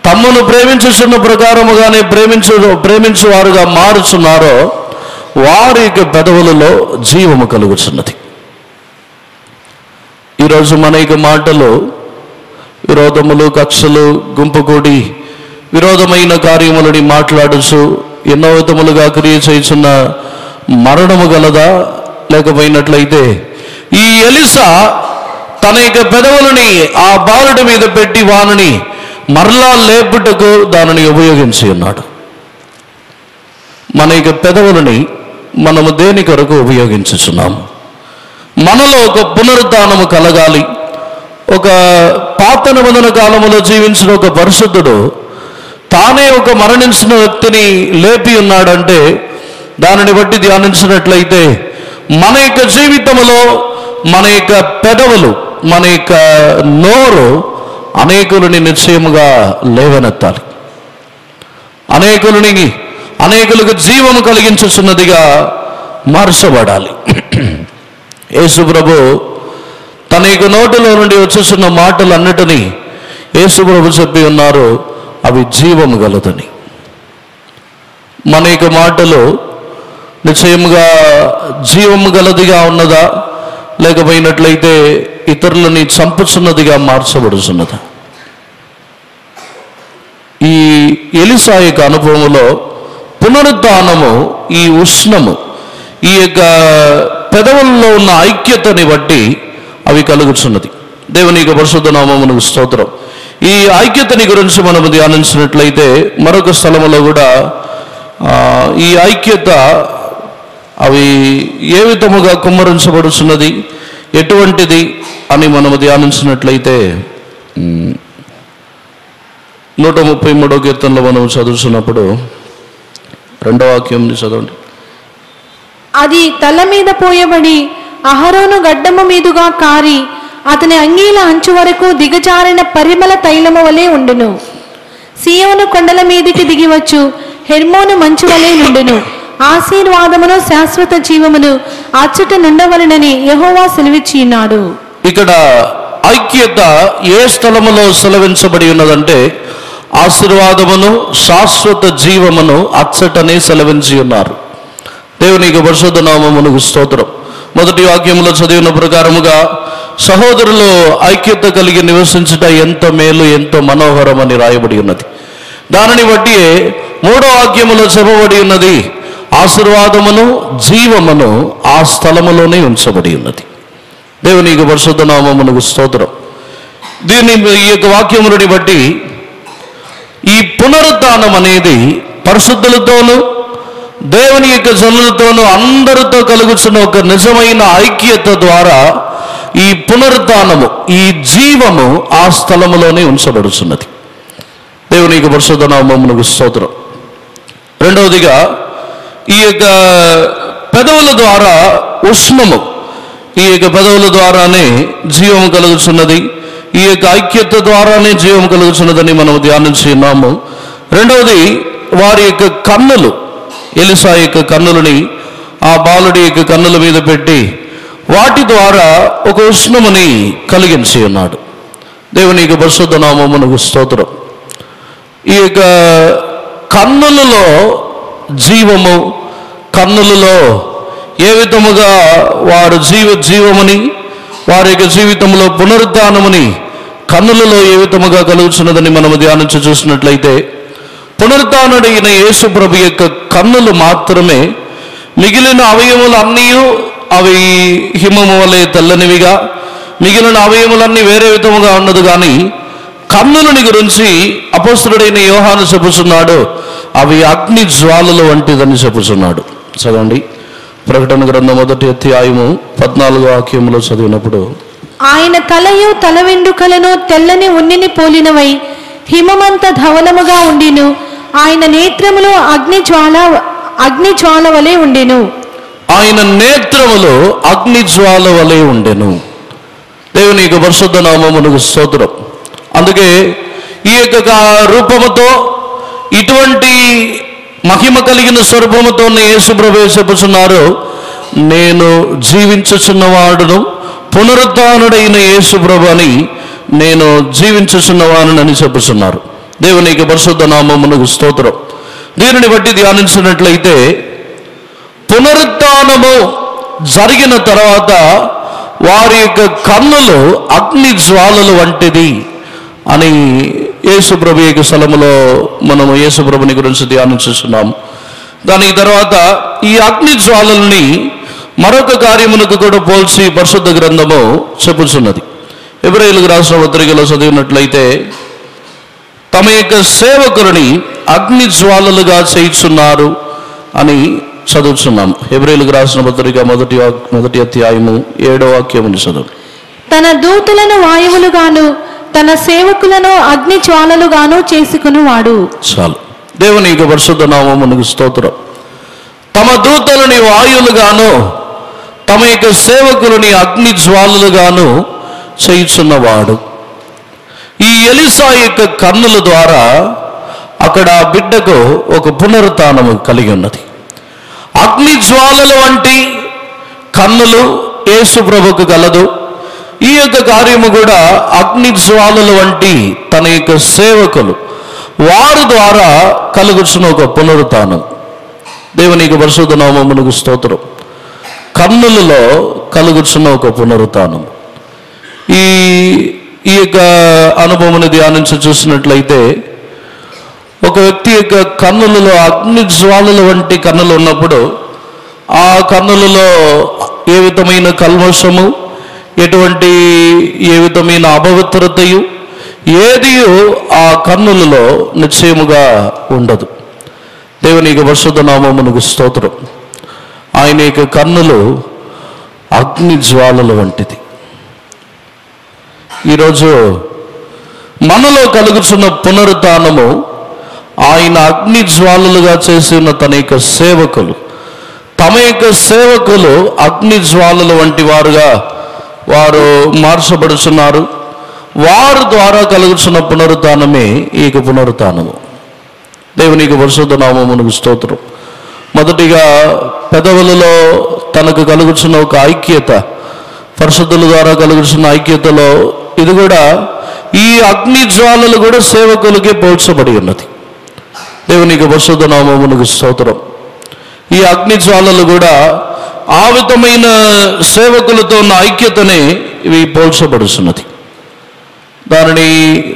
తమను ప్రేమించుచున్న ప్రకారముగానే ప్రేమించువారుగా మారుచున్నారో వారి యొక్క పెదవులలో జీవము కలుగుతున్నది. ఈరోజు మన యొక్క మాటలు విరోధములు, కక్షలు, గుంపు కూడి విరోధమైన కార్యములని మాట్లాడుచు ఎన్నో విధములుగా క్రియ చేయుచున్న మరణము గలదా? లేకపోయినట్లయితే ఈ ఎలీషా తన యొక్క పెదవులని ఆ బాలుడి మీద పెట్టి వానిని మరలా లేపుటకు దానిని ఉపయోగించి ఉన్నాడు. మన యొక్క పెదవులని మనము దేని కొరకు ఉపయోగించుచున్నాము? మనలో ఒక పునరుద్ధానము కలగాలి. ఒక పాత నిబంధన కాలములో జీవించిన ఒక పరిశుద్ధుడు తానే ఒక మరణించిన వ్యక్తిని లేపి ఉన్నాడంటే దానిని బట్టి ధ్యానించినట్లయితే మన యొక్క జీవితంలో మన యొక్క పెదవులు, మన యొక్క నోరు అనేకులని నిశ్చయముగా లేవనెత్తాలి. అనేకులకు జీవము కలిగించుచున్నదిగా మార్చబడాలి. యేసు ప్రభు తన యొక్క నోటిలో నుండి వచ్చేస్తున్న మాటలన్నిటినీ యేసు ప్రభు చెప్పి ఉన్నారు, అవి జీవము గలదని. మన యొక్క మాటలు నిశ్చయముగా జీవము గలదిగా ఉన్నదా, లేకపోయినట్లయితే ఇతరులని చంపుచున్నదిగా మార్చబడుచున్నదా? ఈ ఎలీషా యొక్క అనుభవంలో పునరుద్ధానము, ఈ ఉష్ణము, ఈ యొక్క పెదవుల్లో ఉన్న ఐక్యతని బట్టి అవి కలుగుతున్నది. దేవుని యొక్క పరిశుద్ధ నామమునకు స్తోత్రం. ఈ ఐక్యతని గురించి మనము ధ్యానించినట్లయితే మరొక స్థలములో కూడా ఈ ఐక్యత అవి ఏ విధముగా కుమ్మరించబడుచున్నది, ఎటువంటిది అని మనము ధ్యానించినట్లయితే 133వ కీర్తనలో మనం చదువుతున్నప్పుడు 2వ వాక్యం చదవండి. అది తల మీద పోయబడి అహరోను గడ్డము మీదుగా కారి అతని అంగీల అంచు వరకు దిగజారిన పరిమళ తైలము వలె ఉండును. సీయోను కొండల మీదికి దిగివచ్చు హెర్మోను మంచు వలె నుండును. ఆశీర్వాదమును శాశ్వత జీవమును అచ్చట నుండవలనని యెహోవా సెలవిచ్చి ఉన్నాడు. ఇక్కడ ఐక్యత ఏ స్థలములో సెలవించబడి ఉన్నదంటే ఆశీర్వాదమును శాశ్వత జీవమును అచ్చటనే సెలవించి ఉన్నారు. దేవునికి పరిశుద్ధ నామమునకు స్తోత్రం. మొదటి వాక్యంలో చదివిన ప్రకారముగా సహోదరులు ఐక్యత కలిగి నివసించుట ఎంత మేలు, ఎంతో మనోహరం అని రాయబడి ఉన్నది. దానిని బట్టి 3వ వాక్యములో చెప్పబడి ఉన్నది ఆశీర్వాదమును జీవమును ఆ స్థలములోనే ఉంచబడి ఉన్నది. దేవునికి పరిశుద్ధ నామమునకు స్తోత్రం. దీన్ని ఈ యొక్క వాక్యములని బట్టి ఈ పునరుద్ధానం అనేది పరిశుద్ధులతోనూ దేవుని యొక్క జనులతోనూ అందరితో కలుగుతున్న ఒక నిజమైన ఐక్యత ద్వారా ఈ పునరుద్ధానము, ఈ జీవము ఆ స్థలములోనే ఉంచబడుతున్నది. దేవుని యొక్క పరిశుద్ధ నామమునకు స్తోత్రం. రెండవదిగా ఈ యొక్క పెదవుల ద్వారా ఉష్ణము, ఈ యొక్క పెదవుల ద్వారానే జీవము కలుగుతున్నది. ఈ యొక్క ఐక్యత ద్వారానే జీవం కలుగుతున్నదని మనం ధ్యానించి ఉన్నాము. రెండవది వారి యొక్క కన్నులు, ఎలీషా యొక్క కన్నులని ఆ బాలుడి యొక్క కన్నుల మీద పెట్టి వాటి ద్వారా ఒక ఉష్ణముని కలిగించి ఉన్నాడు. దేవుని యొక్క పరిశుద్ధ నామమునకు స్తోత్రం. ఈ యొక్క కన్నులలో జీవము, కన్నులలో ఏ విధముగా వారు జీవముని, వారి యొక్క జీవితంలో పునరుద్ధానముని కన్నులలో ఏ విధముగా కలుగుతున్నదని మనము ధ్యానించి చూసినట్లయితే పునరుద్ధానుడైన యేసు ప్రభు యొక్క కన్నులు మాత్రమే, మిగిలిన అవయములు అన్నీ అవి హిమము వలె తెల్లనివిగా, మిగిలిన అవయములన్నీ వేరే విధముగా ఉన్నది. కానీ కన్నులని గురించి అపోస్తలుడైన యోహాను చెప్పుచున్నాడు, అవి అగ్ని జ్వాలలు వంటిదని చెప్పుచున్నాడు. చదవండి ప్రకటన గ్రంథం 1వ అధ్యాయము 14వ వాక్యములో చదివినప్పుడు, ఆయన తలయు తల వెండ్రుకలను తెల్లని ఉన్నిని పోలినవై హిమమంత ధవలముగా ఉండిను. ఆయన నేత్రములు అగ్ని జ్వాల వలె ఉండెను. ఆయన నేత్రములు అగ్ని జ్వాల వలె ఉండెను. దేవుని యొక్క పరిశుద్ధ నామమునకు స్తోత్రం. అందుకే ఈ యొక్క రూపముతో, ఇటువంటి మహిమ కలిగిన స్వరూపముతో యేసు ప్రభువు చెప్పుచున్నారు, నేను జీవించుచున్నవాడును పునరుద్ధానుడైన యేసు ప్రభు అని, నేను జీవించుచున్నవాడునని చెప్పుచున్నారు. దేవునికి పరిశుద్ధ నామమునకు స్తోత్రం. దీనిని బట్టి ధ్యానించినట్లయితే పునరుద్ధానము జరిగిన తర్వాత వారి యొక్క కన్నులు అగ్ని జ్వాలలు వంటిది అని యేసు ప్రభు యొక్క స్థలములో మనము యేసు ప్రభుని గురించి ధ్యానించుచున్నాము. దానికి తర్వాత ఈ అగ్ని జ్వాలల్ని మరొక కార్యమునకు కూడా పోల్చి పరిశుద్ధ గ్రంథము చెప్పుచున్నది. హెబ్రీయులకు రాసిన పత్రికలో చదివినట్లయితే తమ యొక్క సేవకులని అగ్ని జ్వాలలుగా చేయుచున్నారు అని చదువుతున్నాం. హెబ్రీయులకు రాసిన పత్రిక మొదటి అధ్యాయము 7వ వాక్యమును చదువు. తన దూతలను వాయువులుగాను తన సేవకులను అగ్ని జ్వాలలుగాను చేసుకునివాడు. చాలు. దేవుని యొక్క పరిశుద్ధ నామమునకు స్తోత్రం. తమ దూతలని వాయువులుగాను తమ యొక్క సేవకులని అగ్ని జ్వాలలుగాను చేయుచున్నవాడు. ఈ ఎలీషా యొక్క కన్నుల ద్వారా అక్కడ ఆ బిడ్డకు ఒక పునరుత్థానము కలిగి ఉన్నది. అగ్ని జ్వాలల వంటి కన్నులు యేసు ప్రభుకు కలదు. ఈ యొక్క కార్యము కూడా అగ్ని జ్వాలల వంటి తన యొక్క సేవకులు వారి ద్వారా కలుగుచున్న ఒక పునరుత్థానం. దేవునికి పరిశుద్ధ నామమునకు స్తోత్రం. కన్నులలో కలుగుచున్న ఒక పునరుత్థానం. ఈ యొక్క అనుభవాన్ని ధ్యానించి చూసినట్లయితే ఒక వ్యక్తి యొక్క కన్నులలో అగ్ని జ్వాలల వంటి కన్నులు ఉన్నప్పుడు ఆ కన్నులలో ఏ విధమైన కల్మషము, ఏ విధమైన అపవిత్రతయు ఏది ఆ కన్నులలో నిశ్చయముగా ఉండదు. దేవుని యొక్క పరిశుద్ధ నామమునకు స్తోత్రం. ఆయన యొక్క కన్నులు అగ్ని జ్వాలల వంటిది. ఈరోజు మనలో కలుగుతున్న పునరుత్థానము ఆయన అగ్ని జ్వాలలుగా చేసిన తన యొక్క సేవకులు, తమ యొక్క సేవకులు అగ్ని జ్వాలల వంటి వారుగా వారు మార్చబడుతున్నారు. వారి ద్వారా కలుగుతున్న పునరుత్థానమే ఈ పునరుత్థానము. దేవునికి పరిశుద్ధ నామమునకు స్తోత్రం. మొదటిగా పెదవులలో తనకు కలుగుతున్న ఒక ఐక్యత, పరిశుద్ధుల ద్వారా కలుగుతున్న ఐక్యతలో ఇది కూడా ఈ అగ్ని జ్వాలలు కూడా సేవకులకే పోల్చబడి ఉన్నది. దేవునికి పరిశుద్ధ నామమునకు స్తోత్రం. ఈ అగ్ని జ్వాలలు కూడా ఆ విధమైన సేవకులతో ఉన్న ఐక్యతనే ఇవి పోల్చబడుతున్నది. దానిని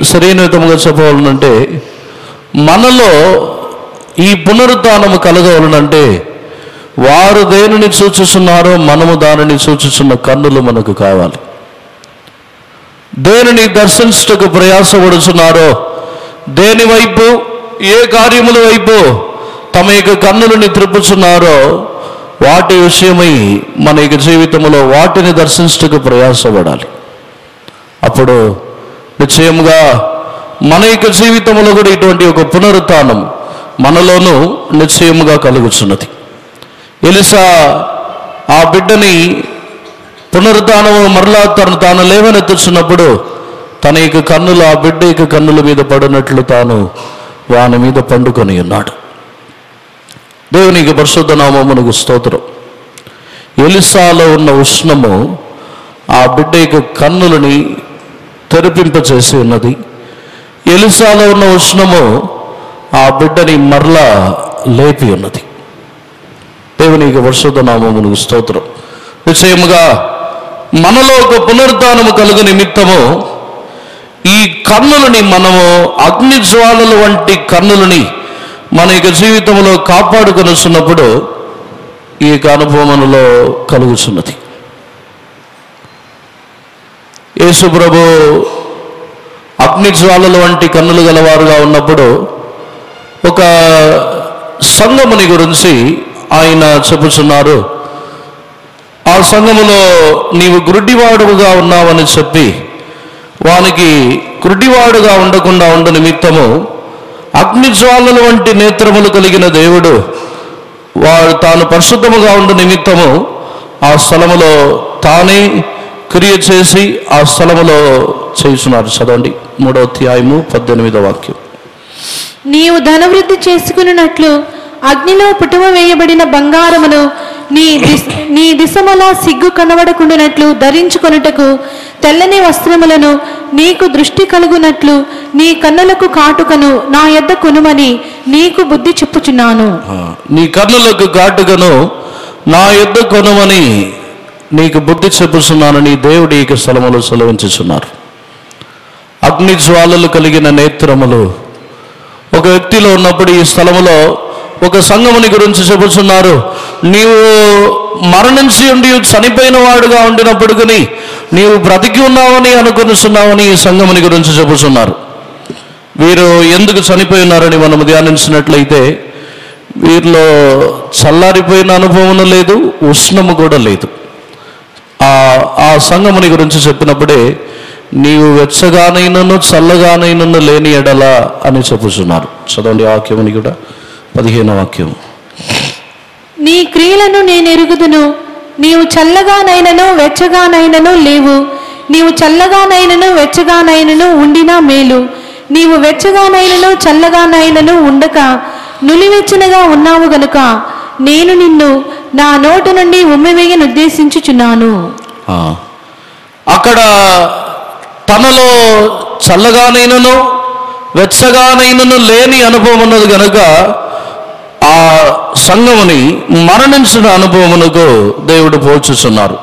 సరైన విధముగా చెప్పవాలనంటే మనలో ఈ పునరుత్థానము కలగవాలనంటే వారు దేనిని సూచిస్తున్నారో మనము దానిని సూచిస్తున్న కన్నులు మనకు కావాలి. దేనిని దర్శించుటకు ప్రయాసపడుతున్నారో, దేని వైపు ఏ కార్యముల వైపు తమ యొక్క కన్నులని త్రిప్పుచున్నారో వాటి విషయమై మన యొక్క జీవితంలో వాటిని దర్శించుటకు ప్రయాసపడాలి. అప్పుడు నిశ్చయముగా మన యొక్క జీవితంలో కూడా ఇటువంటి ఒక పునరుత్థానం మనలోనూ నిశ్చయముగా కలుగుతున్నది. ఎలీషా ఆ బిడ్డని పునరుత్థానము మరలా తాను లేవనెత్తుచున్నప్పుడు తన యొక్క కన్నులు ఆ బిడ్డ యొక్క కన్నుల మీద పడినట్లు తాను వాని మీద పండుకొని ఉన్నాడు. దేవునికి పరిశుద్ధ నామమునకు స్తోత్రం. ఎలీషాలో ఉన్న ఉష్ణము ఆ బిడ్డ యొక్క కన్నులని తెరిపింపచేసి ఉన్నది. ఎలీషాలో ఉన్న ఉష్ణము ఆ బిడ్డని మరలా లేపి ఉన్నది. దేవునికి పరిశుద్ధ నామమునకు స్తోత్రం. నిశ్చయముగా మనలో ఒక పునరుత్థానము కలుగు నిమిత్తము ఈ కన్నులని మనము అగ్ని జ్వాలల వంటి కన్నులని మన యొక్క జీవితంలో కాపాడుకొనిస్తున్నప్పుడు ఈ యొక్క అనుభవం మనలో కలుగుతున్నది. యేసు ప్రభు అగ్ని జ్వాలల వంటి కన్నులు గలవారుగా ఉన్నప్పుడు ఒక సంఘముని గురించి ఆయన చెప్పుచున్నారు. ఆ సంఘములో నీవు గుడ్డివాడుగా ఉన్నావని చెప్పి వానికి గుడ్డివాడుగా ఉండకుండా ఉండు నిమిత్తము అగ్ని జ్వాలల వంటి నేత్రములు కలిగిన దేవుడు వాడు తాను పరిశుద్ధముగా ఉండు నిమిత్తము ఆ స్థలములో తానే క్రియ చేసి ఆ స్థలములో చేస్తున్నారు. చదవండి 3వ అధ్యాయము 18వ వాక్యం. నీవు ధనవృద్ధి చేసుకున్నట్లు అగ్నిలో పుటువ వేయబడిన బంగారమును నీ దిశముల సిగ్గు కనబడకుండానట్లు ధరించుకొనుటకు తెల్లని వస్త్రములను నీకు దృష్టి కలుగునట్లు నీ కన్నులకు కాటుకను నా యొద్ద కొనుమని నీకు బుద్ధి చెప్పుచున్నాను. నీ కన్నులకు కాటుకను నా యొద్ద కొనుమని నీకు బుద్ధి చెప్పుచున్నానని దేవుడి ఈ స్థలములో సెలవించుచున్నారు. అగ్ని జ్వాలలు కలిగిన నేత్రములు ఒక వ్యక్తిలో ఉన్నప్పుడు ఈ స్థలములో ఒక సంఘముని గురించి చెబుతున్నారు. నీవు మరణించి ఉండి చనిపోయిన వాడుగా ఉండినప్పటికీ నీవు బ్రతికి ఉన్నావని అనుకునిస్తున్నావని ఈ సంఘముని గురించి చెబుతున్నారు. వీరు ఎందుకు చనిపోయి ఉన్నారని మనం ధ్యానించినట్లయితే వీరిలో చల్లారిపోయిన అనుభవం లేదు, ఉష్ణము కూడా లేదు. ఆ సంగముని గురించి చెప్పినప్పుడే నీవు వెచ్చగానైనను చల్లగానైనను లేని ఎడల అని చెప్పుచున్నారు. చదవండి వాక్యముని కూడా, 15వ వాక్యం. నీ క్రియలను నేను ఎరుగుదును, నీవు చల్లగానైనను వెచ్చగానైనను లేవు. నీవు చల్లగానైనను వెచ్చగానైనను ఉండినా మేలు. నీవు వెచ్చగానైనను చల్లగానైనను ఉండక నులివెచ్చనగా ఉన్నావు గనుక నేను నిన్ను నా నోటి నుండి ఉమ్మివేయను ఉద్దేశించుచున్నాను. అక్కడ తనలో చల్లగానైనను వెచ్చగానైనను లేని అనుభవం ఉన్నది కనుక ఆ సంఘముని మరణించిన అనుభవమునకు దేవుడు పోల్చుచున్నారు.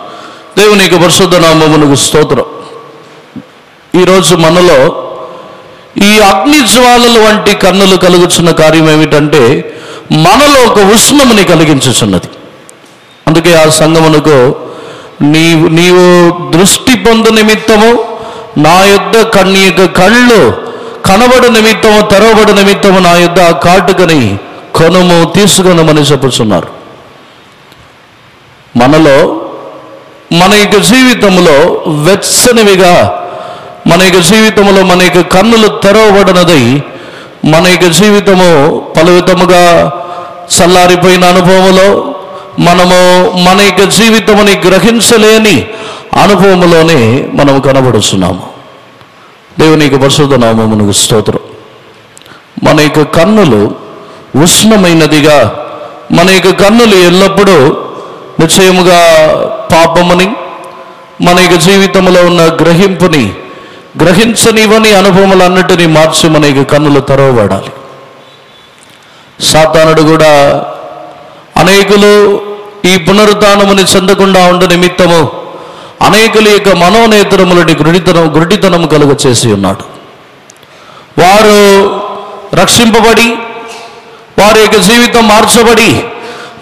దేవునికి పరిశుద్ధ నామమునకు స్తోత్రం. ఈరోజు మనలో ఈ అగ్ని జ్వాలల వంటి కన్నులు కలుగుచున్న కార్యం ఏమిటంటే మనలో ఒక ఉష్ణముని కలిగించుచున్నది. అందుకే ఆ సంఘమునకు నీవు దృష్టి పొందు నిమిత్తము నా యొద్ద కళ్ళు కనబడు నిమిత్తము తెరవబడు నిమిత్తము నా యొద్ద ఆ కాటుకని కొనుము తీసుకొనమని చెప్పుచున్నారు. మనలో మన యొక్క జీవితంలో వెచ్చనివిగా, మన యొక్క జీవితంలో మన యొక్క కన్నులు తెరవబడినదై మన యొక్క జీవితము పలు విధముగా చల్లారిపోయిన అనుభవంలో మనము మన యొక్క జీవితముని గ్రహించలేని అనుభవంలోనే మనము కనబడుతున్నాము. దేవునికి పరిశుద్ధ నామమునకు స్తోత్రం. మన యొక్క కన్నులు ఉష్ణమైనదిగా, మన యొక్క కన్నులు ఎల్లప్పుడూ నిశ్చయముగా పాపముని, మన యొక్క జీవితంలో ఉన్న గ్రహింపుని గ్రహించనివని అనుభవములన్నిటినీ మార్చి మన యొక్క కన్నులు తెరవబడాలి. సాతానుడు కూడా అనేకులు ఈ పునరుద్ధానముని చెందకుండా ఉండ నిమిత్తము అనేకుల యొక్క మనోనేత్రములని గురుడితనం కలుగ చేసి ఉన్నాడు. వారు రక్షింపబడి వారి యొక్క జీవితం మార్చబడి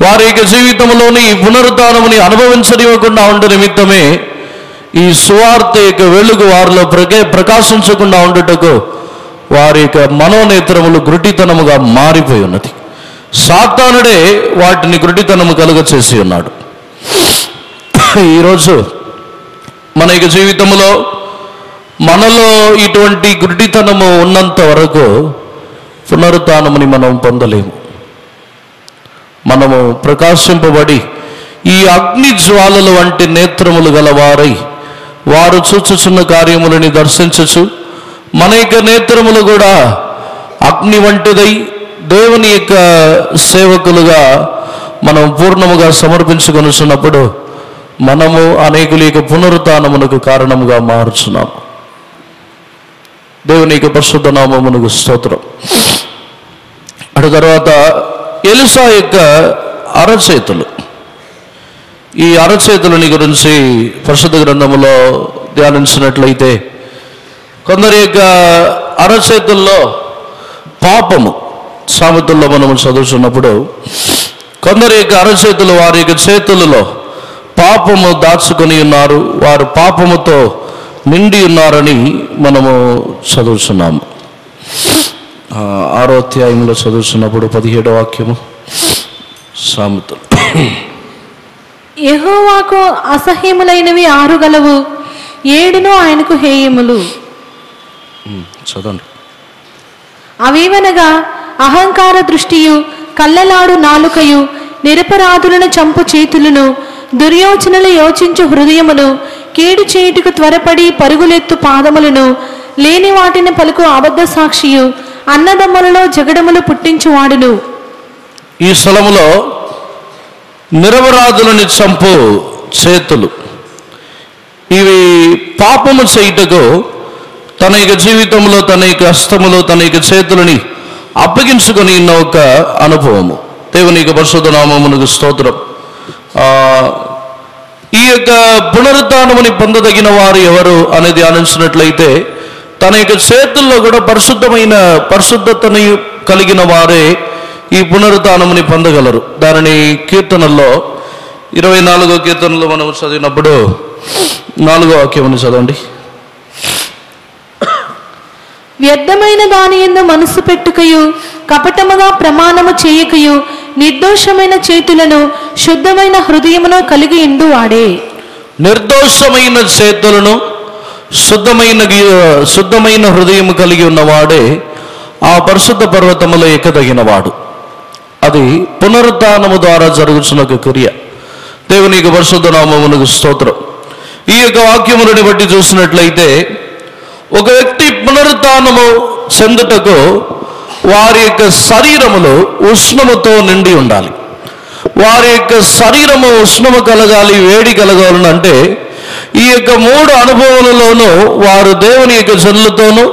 వారి యొక్క జీవితంలోని పునరుద్ధానముని అనుభవించనివ్వకుండా ఉండ నిమిత్తమే ఈ సువార్త యొక్క వెలుగు వారిలో ప్రకాశించకుండా ఉండుటకు వారి యొక్క మనోనేత్రములు గురుడితనముగా మారిపోయి ఉన్నది. సాతానుడే వాటిని గురుడితనము కలుగ చేసి ఉన్నాడు. ఈరోజు మన యొక్క జీవితంలో మనలో ఇటువంటి గురుడితనము ఉన్నంత వరకు పునరుద్ధానముని మనం పొందలేము. మనము ప్రకాశింపబడి ఈ అగ్ని జ్వాలల వంటి నేత్రములు గలవారై వారు చూచుచున్న కార్యములని దర్శించచ్చు. మన యొక్క నేత్రములు కూడా అగ్ని వంటిదై దేవుని యొక్క సేవకులుగా మనం పూర్ణముగా సమర్పించుకొనుచున్నప్పుడు మనము అనేకుల యొక్క పునరుత్థానమునకు కారణముగా మారుచున్నాము. దేవుని యొక్క పరిశుద్ధ నామమునకు స్తోత్రం. అటు తర్వాత ఎలీషా యొక్క అరచేతులు. ఈ అరచేతులని గురించి పరిశుద్ధ గ్రంథములో ధ్యానించినట్లయితే కొందరి యొక్క అరచేతుల్లో పాపము, సామెతల్లో మనము చదువుతున్నప్పుడు కొందరి యొక్క అరచేతులు వారి యొక్క చేతులలో పాపము దాచుకొని ఉన్నారు, వారు పాపముతో నిండి ఉన్నారని మనము చదువుతున్నాము. 6వ అధ్యాయంలో చదువుతున్నప్పుడు 17వ వాక్యము సామెతలు. యెహోవాకు అసహ్యములైనవి 6 గలవు, 7 ఆయనకు హేయములు. చదవండి. అవేవనగా అహంకార దృష్టియు, కళ్ళలాడు నాలుకయు, నిరపరాధులను చంపు చేతులను, దుర్యోచనలు యోచించు హృదయమును, కీడు చేయుటకు త్వరపడి పరుగులెత్తు పాదములను, లేని వాటిని పలుకు అబద్ధ సాక్షియు, అన్నదమ్ములలో జగడములు పుట్టించువాడును. ఈ స్థలములో నిరపరాధులని చంపు చేతులు, ఇవి పాపము చేయుటకు తన యొక్క జీవితంలో తన యొక్క హస్తములో తన యొక్క చేతులని అప్పగించుకొని ఉన్న ఒక అనుభవము. దేవుని యొక్క పరిశుద్ధ నామమునకు స్తోత్రం. ఈ యొక్క పునరుత్థానముని పొందదగిన వారు ఎవరు అనేది ధ్యానించినట్లయితే తన యొక్క చేతుల్లో కూడా పరిశుద్ధతని కలిగిన వారే ఈ పునరుత్థానముని పొందగలరు. దానిని కీర్తనల్లో 24వ కీర్తనలో మనం చదివినప్పుడు 4వ వాక్యముని చదవండి. వ్యర్థమైన దాని యందు మనసు పెట్టుకయు కపటముగా ప్రమాణము చేయకయు నిర్దోషమైన చేతులను శుద్ధమైన హృదయమును కలిగి ఉండు వాడే. నిర్దోషమైన చేతులను శుద్ధమైన హృదయము కలిగి ఉన్నవాడే ఆ పరిశుద్ధ పర్వతములో ఎక్కదగినవాడు. అది పునరుత్థానము ద్వారా జరుగుతున్న ఒక క్రియ. దేవునికి పరిశుద్ధ నామమునకు స్తోత్రం. ఈ యొక్క వాక్యములను బట్టి చూసినట్లయితే ఒక వ్యక్తి పునరుత్థానము చెందుటకు వారి యొక్క శరీరములో ఉష్ణముతో నిండి ఉండాలి. వారి యొక్క శరీరము ఉష్ణము కలగాలి, వేడి కలగాలంటే ఈ యొక్క 3 అనుభవములలోనూ వారు దేవుని యొక్క జనులతోనూ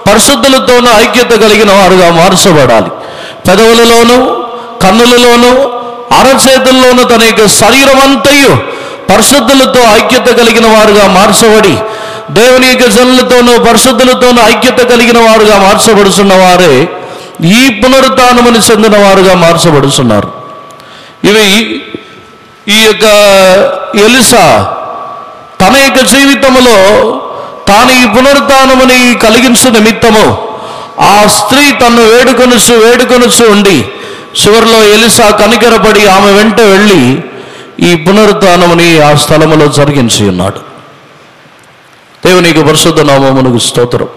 పరిశుద్ధులతోనూ ఐక్యత కలిగిన వారుగా మార్చబడాలి. పెదవులలోనూ కన్నులలోనూ అరచేతుల్లోనూ తన యొక్క శరీరం అంతయు పరిశుద్ధులతో ఐక్యత కలిగిన వారుగా మార్చబడి దేవుని యొక్క జనులతోనూ పరిశుద్ధులతోనూ ఐక్యత కలిగిన వారుగా మార్చబడుతున్న వారే ఈ పునరుత్థానమును చెందిన వారుగా మార్చబడుతున్నారు. ఇవి ఈ యొక్క ఎలీషా తన యొక్క జీవితంలో తాను ఈ పునరుత్థానముని కలిగించు నిమిత్తము ఆ స్త్రీ తను వేడుకొనుచు ఉండి చివరిలో ఎలీషా కనికరపడి ఆమె వెంట వెళ్ళి ఈ పునరుత్థానముని ఆ స్థలములో జరిగించి ఉన్నాడు. దేవునికి పరిశుద్ధ నామమునకు స్తోత్రం.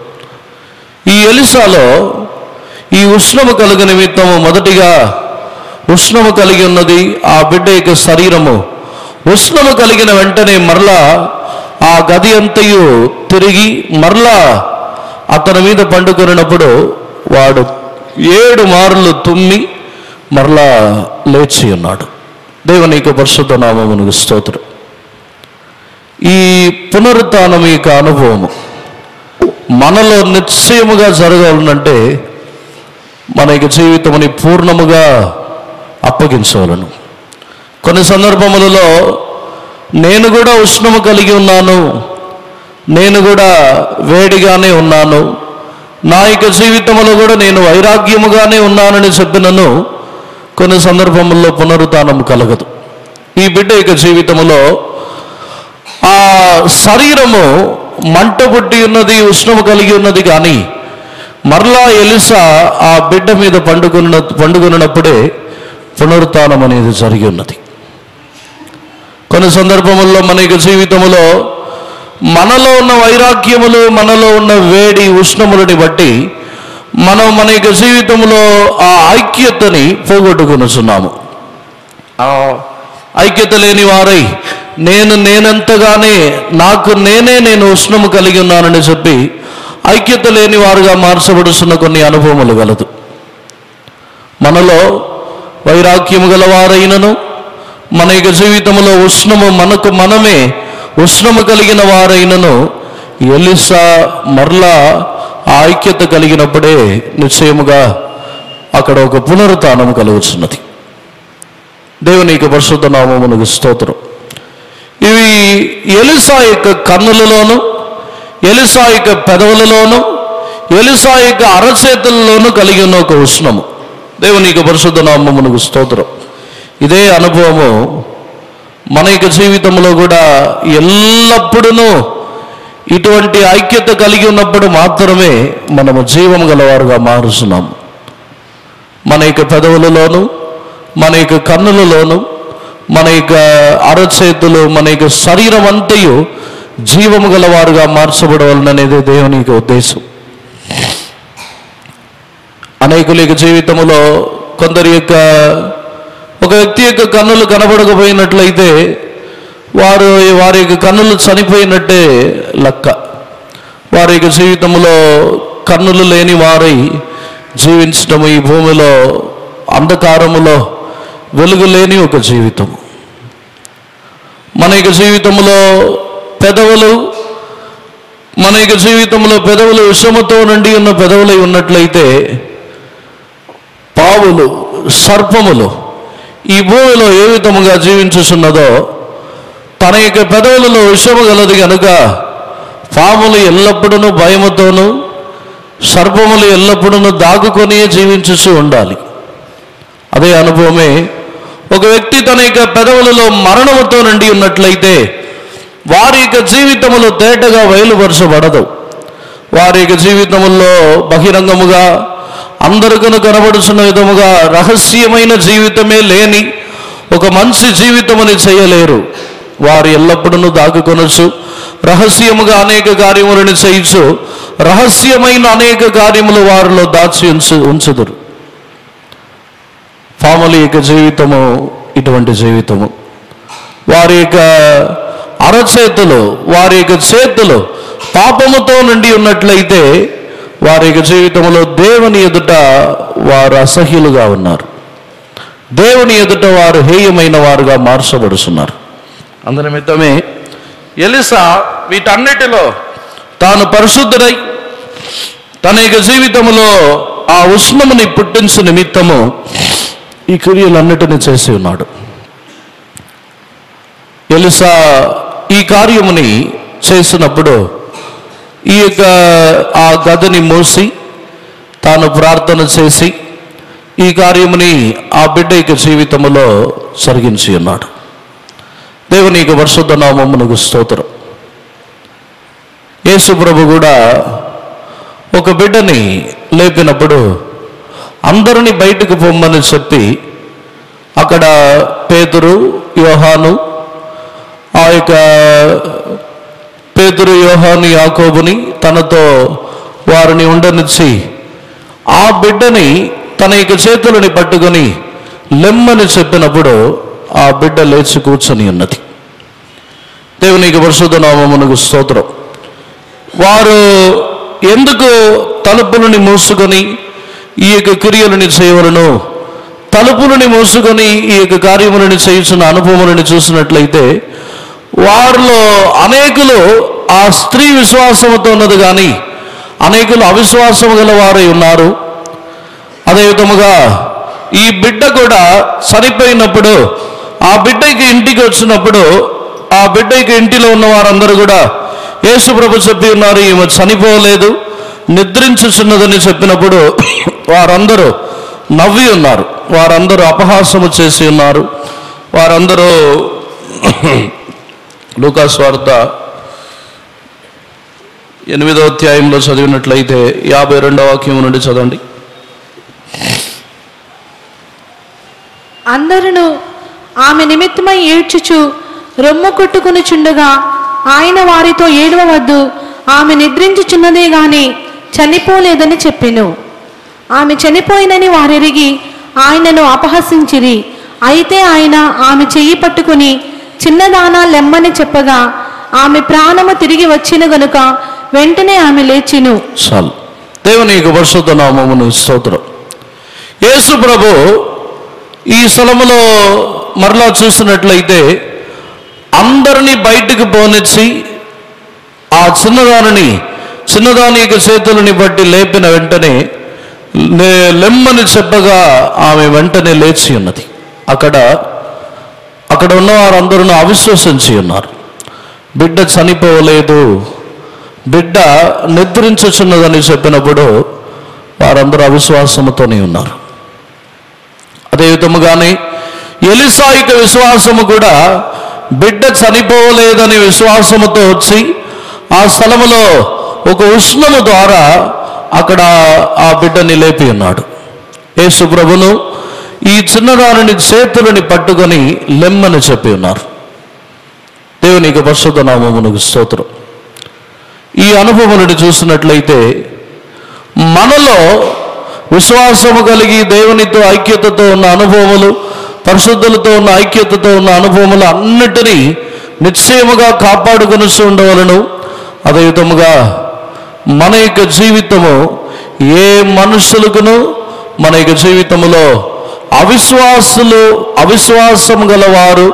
ఈ ఎలీషాలో ఈ ఉష్ణము కలుగు నిమిత్తము మొదటిగా ఉష్ణము కలిగి ఉన్నది ఆ బిడ్డ యొక్క శరీరము. ఉష్ణము కలిగిన వెంటనే మరలా ఆ గది అంతయు తిరిగి మరలా అతని మీద పండుకొనినప్పుడు వాడు 7 మార్లు తుమ్మి మరలా లేచి ఉన్నాడు. దేవునికి పరిశుద్ధ నామమునకు స్తోత్రం. ఈ పునరుత్థానం యొక్క అనుభవము మనలో నిశ్చయముగా జరగాలంటే మన యొక్క జీవితముని పూర్ణముగా అప్పగించవలను. కొన్ని సందర్భములలో నేను కూడా ఉష్ణము కలిగి ఉన్నాను, నేను కూడా వేడిగానే ఉన్నాను, నా యొక్క జీవితంలో కూడా నేను వైరాగ్యముగానే ఉన్నానని చెప్పినను కొన్ని సందర్భముల్లో పునరుత్థానం కలగదు. ఈ బిడ్డ యొక్క జీవితంలో ఆ శరీరము మంట పుట్టి ఉన్నది, ఉష్ణము కలిగి ఉన్నది, కానీ మరలా ఎలీషా ఆ బిడ్డ మీద పండుకొన్నప్పుడే పునరుత్థానం అనేది జరిగి ఉన్నది. కొన్ని సందర్భముల్లో మన యొక్క జీవితంలో మనలో ఉన్న వైరాగ్యములు, మనలో ఉన్న వేడి ఉష్ణములని బట్టి మనం మన యొక్క జీవితంలో ఆ ఐక్యతని పోగొట్టుకొనుచున్నాము. ఆ ఐక్యత లేని వారై నేనంతగానే నేను ఉష్ణము కలిగి ఉన్నానని చెప్పి ఐక్యత లేని వారుగా మార్చబడుతున్న కొన్ని అనుభవములు గలదు. మనలో వైరాగ్యము గలవారైనను మన యొక్క జీవితంలో ఉష్ణము మనమే ఉష్ణము కలిగిన వారైనను ఎలీషా మరలా ఆ ఐక్యత కలిగినప్పుడే నిశ్చయముగా అక్కడ ఒక పునరుత్థానం కలుగుతున్నది. దేవునికి పరిశుద్ధ నామమునకు స్తోత్రం. ఇవి ఎలీషా యొక్క కన్నులలోను, ఎలీషా యొక్క పెదవులలోను, ఎలీషా యొక్క అరచేతులలోనూ కలిగి ఉన్న ఒక ఉష్ణము. దేవునికి పరిశుద్ధ నామమునకు స్తోత్రం. ఇదే అనుభవము మన యొక్క జీవితంలో కూడా ఎల్లప్పుడూ ఇటువంటి ఐక్యత కలిగి ఉన్నప్పుడు మాత్రమే మనము జీవం గలవారుగా మారుస్తున్నాము. మన యొక్క పెదవులలోను, మన యొక్క కన్నులలోను, మన యొక్క అరచేతులు, మన యొక్క శరీరం అంతయు జీవము గలవారుగా మార్చబడవాలనేది దేవుని యొక్క ఉద్దేశం. అనేకుల యొక్క జీవితంలో కొందరి యొక్క ఒక వ్యక్తి యొక్క కన్నులు కనబడకపోయినట్లయితే వారి యొక్క కన్నులు చనిపోయినట్టే లెక్క. వారి యొక్క జీవితంలో కన్నులు లేని వారై జీవించటము ఈ భూమిలో అంధకారములో వెలుగు లేని ఒక జీవితం. మన యొక్క జీవితంలో పెదవులు విషముతో నిండి ఉన్న పెదవులై ఉన్నట్లయితే పావులు, సర్పములు ఈ భూమిలో ఏ విధముగా జీవించుచున్నదో తన యొక్క పెదవులలో విషము గలది కనుక పాములు ఎల్లప్పుడూ భయముతోనూ, సర్పములు ఎల్లప్పుడూ దాగుకొని జీవించుచూ ఉండాలి. అదే అనుభవమే ఒక వ్యక్తి తన యొక్క పెదవులలో మరణముతో నిండి ఉన్నట్లయితే వారి యొక్క జీవితములో తేటగా బయలుపరచబడదు. వారి యొక్క జీవితంలో బహిరంగముగా అందరికీ కనబడుచున్న విధముగా రహస్యమైన జీవితమే లేని ఒక మంచి జీవితమని చేయలేరు. వారు ఎల్లప్పుడూ దాగుకొనొచ్చు, రహస్యముగా అనేక కార్యములను చేయొచ్చు, రహస్యమైన అనేక కార్యములు వారిలో దాచి ఉంచుదురు. పాముల యొక్క జీవితము ఇటువంటి జీవితము. వారి యొక్క అరచేతులు, వారి యొక్క చేతులు పాపముతో నిండి ఉన్నట్లయితే వారి యొక్క జీవితంలో దేవుని ఎదుట వారు అసహ్యులుగా ఉన్నారు. దేవుని ఎదుట వారు హేయమైన వారుగా మార్చబడుతున్నారు. అందునిమిత్తమే ఎలీషా వీటన్నిటిలో తాను పరిశుద్ధుడై తన యొక్క జీవితంలో ఆ ఉష్ణముని పుట్టించు నిమిత్తము ఈ క్రియలన్నిటిని చేసి ఉన్నాడు. ఎలీషా ఈ కార్యముని చేసినప్పుడు ఈ యొక్క ఆ గదని మోసి తాను ప్రార్థన చేసి ఈ కార్యముని ఆ బిడ్డ యొక్క జీవితంలో జరిగించి ఉన్నాడు. దేవుని యొక్క పరిశుద్ధ నామమునకు స్తోత్రం. యేసు ప్రభు కూడా ఒక బిడ్డని లేపినప్పుడు అందరినీ బయటకు పొమ్మని చెప్పి అక్కడ పేతురు, యోహాను, ఆ యొక్క పేతురు, యోహాను, యాకోబుని తనతో వారిని ఉండనిచ్చి ఆ బిడ్డని తన యొక్క చేతులని పట్టుకొని లెమ్మని చెప్పినప్పుడు ఆ బిడ్డ లేచి కూర్చొని ఉన్నది. దేవునికి పరిశుద్ధ నామమునకు స్తోత్రం. వారు ఎందుకు తలుపులని మూసుకొని ఈ యొక్క క్రియలను చేయవలను, తలుపులని మూసుకొని ఈ యొక్క కార్యములను చేయుచున్న అనుభవములను చూసినట్లయితే వారిలో అనేకులు ఆ స్త్రీ విశ్వాసముతో ఉన్నది కానీ అనేకులు అవిశ్వాసము గల వారై ఉన్నారు. అదేవిధముగా ఈ బిడ్డ కూడా చనిపోయినప్పుడు ఆ బిడ్డకి ఇంటికి వచ్చినప్పుడు ఆ బిడ్డకి ఇంటిలో ఉన్న వారందరూ కూడా యేసు ప్రభు చెప్పి ఉన్నారు, ఈమె చనిపోలేదు, నిద్రించుచున్నదని చెప్పినప్పుడు వారందరూ నవ్వి ఉన్నారు, వారందరూ అపహాసము చేసి ఉన్నారు. వారందరూ లూకా సువార్త 8వ అధ్యాయంలో చదివినట్లయితే 52వ వాక్యం నుండి చదవండి. అందరూ ఆమె నిమిత్తమై ఏడ్చుచు రొమ్ము కొట్టుకుని చుండగా ఆయన వారితో ఏడవవద్దు, ఆమె నిద్రించుచున్నదే గాని చనిపోలేదని చెప్పెను. ఆమె చనిపోయినని వారెరిగి ఆయనను అపహసించిరి. అయితే ఆయన ఆమె చెయ్యి పట్టుకుని చిన్నదానా లెమ్మని చెప్పగా ఆమె ప్రాణము తిరిగి వచ్చిన గనుక వెంటనే ఆమె లేచిను. చాలు. దేవుని యొక్క పరిశుద్ధ నామమును స్తోత్రం. యేసు ప్రభు ఈ స్థలములో మరలా చూసినట్లయితే అందరినీ బయటికి పోనిచ్చి ఆ చిన్నదాని యొక్క చేతులని బట్టి లేపిన వెంటనే లెమ్మని చెప్పగా ఆమె వెంటనే లేచి ఉన్నది. అక్కడ ఉన్న వారందరూ అవిశ్వసించి ఉన్నారు. బిడ్డ చనిపోలేదు, బిడ్డ నిద్రించుచున్నదని చెప్పినప్పుడు వారందరూ అవిశ్వాసముతోనే ఉన్నారు. అదే విధముగానే ఎలీషా యొక్క విశ్వాసము కూడా బిడ్డ చనిపోలేదని విశ్వాసముతో వచ్చి ఆ స్థలములో ఒక ఉష్ణము ద్వారా అక్కడ ఆ బిడ్డని లేపి ఉన్నాడు. యేసు ప్రభును ఈ చిన్నదాని చేతులని పట్టుకొని లెమ్మని చెప్పి ఉన్నారు. దేవునికి పరిశుద్ధ నామమునకు స్తోత్రం. ఈ అనుభవాలను చూసినట్లయితే మనలో విశ్వాసము కలిగి దేవునితో ఐక్యతతో ఉన్న అనుభవములు, పరిశుద్ధులతో ఉన్న ఐక్యతతో ఉన్న అనుభవములు అన్నిటినీ నిశ్చయముగా కాపాడుకొని ఉండవలను. అదేవిధముగా మన యొక్క జీవితము ఏ మనుషులకును మన యొక్క జీవితములో అవిశ్వాసము గలవారు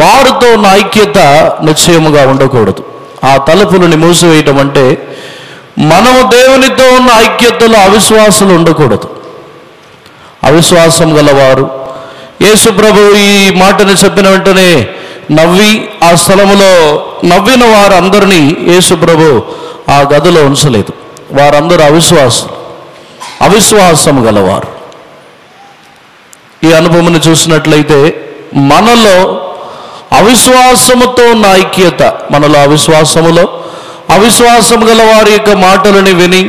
వారితో ఉన్న ఐక్యత నిశ్చయముగా ఉండకూడదు. ఆ తలుపులని మూసివేయటం అంటే మనము దేవునితో ఉన్న ఐక్యతలో అవిశ్వాసులు ఉండకూడదు. అవిశ్వాసం గలవారు యేసు ప్రభు ఈ మాటని చెప్పిన వెంటనే నవ్వి ఆ స్థలములో నవ్విన వారందరినీ యేసు ప్రభు ఆ గదిలో ఉంచలేదు. వారందరూ అవిశ్వాసం గలవారు. ఈ అనుభవాన్ని చూసినట్లయితే మనలో అవిశ్వాసముతో ఉన్న ఐక్యత, మనలో అవిశ్వాసములో అవిశ్వాసం గల వారి యొక్క మాటలని విని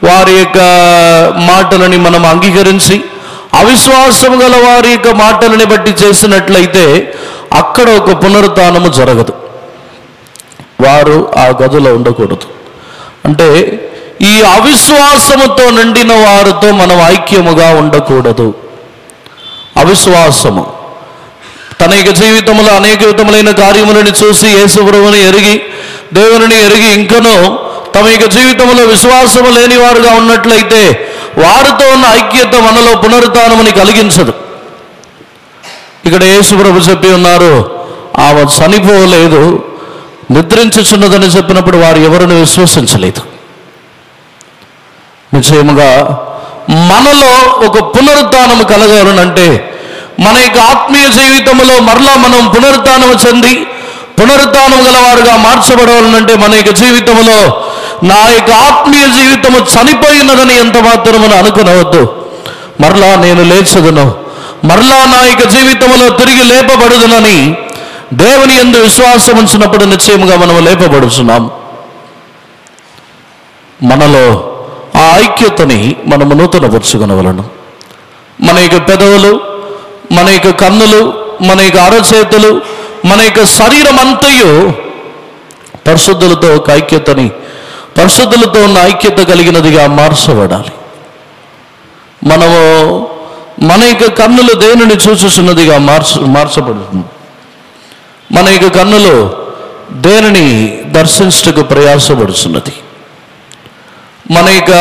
వారి యొక్క మాటలని మనం అంగీకరించి అవిశ్వాసం గల వారి యొక్క మాటలని బట్టి చేసినట్లయితే అక్కడ ఒక పునరుత్థానము జరగదు. వారు ఆ గదిలో ఉండకూడదు. అంటే ఈ అవిశ్వాసముతో నిండిన వారితో మనం ఐక్యముగా ఉండకూడదు. అవిశ్వాసము తన యొక్క జీవితంలో అనేక విధములైన కార్యములను చూసి యేసు ప్రభువుని ఎరిగి దేవుని ఎరిగి ఇంకనూ తమ యొక్క జీవితంలో విశ్వాసము లేని వారుగా ఉన్నట్లయితే వారితో ఉన్న ఐక్యత మనలో పునరుత్థానముని కలిగించదు. ఇక్కడ యేసు ప్రభు చెప్పి ఉన్నారు, ఆమె చనిపోలేదు, నిద్రించుచున్నదని చెప్పినప్పుడు వారు ఎవరిని విశ్వసించలేదు. నిశ్చయముగా మనలో ఒక పునరుత్థానము కలగాలనంటే మన యొక్క ఆత్మీయ జీవితంలో మరలా మనం పునరుత్థానము చెంది పునరుత్థానం గలవారుగా మార్చబడాలనంటే మన యొక్క జీవితంలో నా యొక్క ఆత్మీయ జీవితము చనిపోయినదని ఎంత మాత్రం మనం అనుకునవద్దు. మరలా నేను లేచదును, మరలా నా యొక్క జీవితంలో తిరిగి లేపబడుదునని దేవుని యందు విశ్వాసం ఉంచినప్పుడు నిశ్చయముగా మనం లేపబడుచున్నాం. మనలో ఆ ఐక్యతని మనము నూతనపరుచుకొనవలను. మన యొక్క పెదవులు, మన యొక్క కన్నులు, మన యొక్క అరచేతులు, మన యొక్క శరీరం అంతయు పరిశుద్ధులతో ఒక ఐక్యతని, పరిశుద్ధులతో ఉన్న ఐక్యత కలిగినదిగా మార్చబడాలి. మనము మన యొక్క కన్నులు దేనిని చూచుచున్నదిగా మార్చబడుతుంది. మన యొక్క కన్నులు దేనిని దర్శించుటకు ప్రయాసపడుతున్నది. మన యొక్క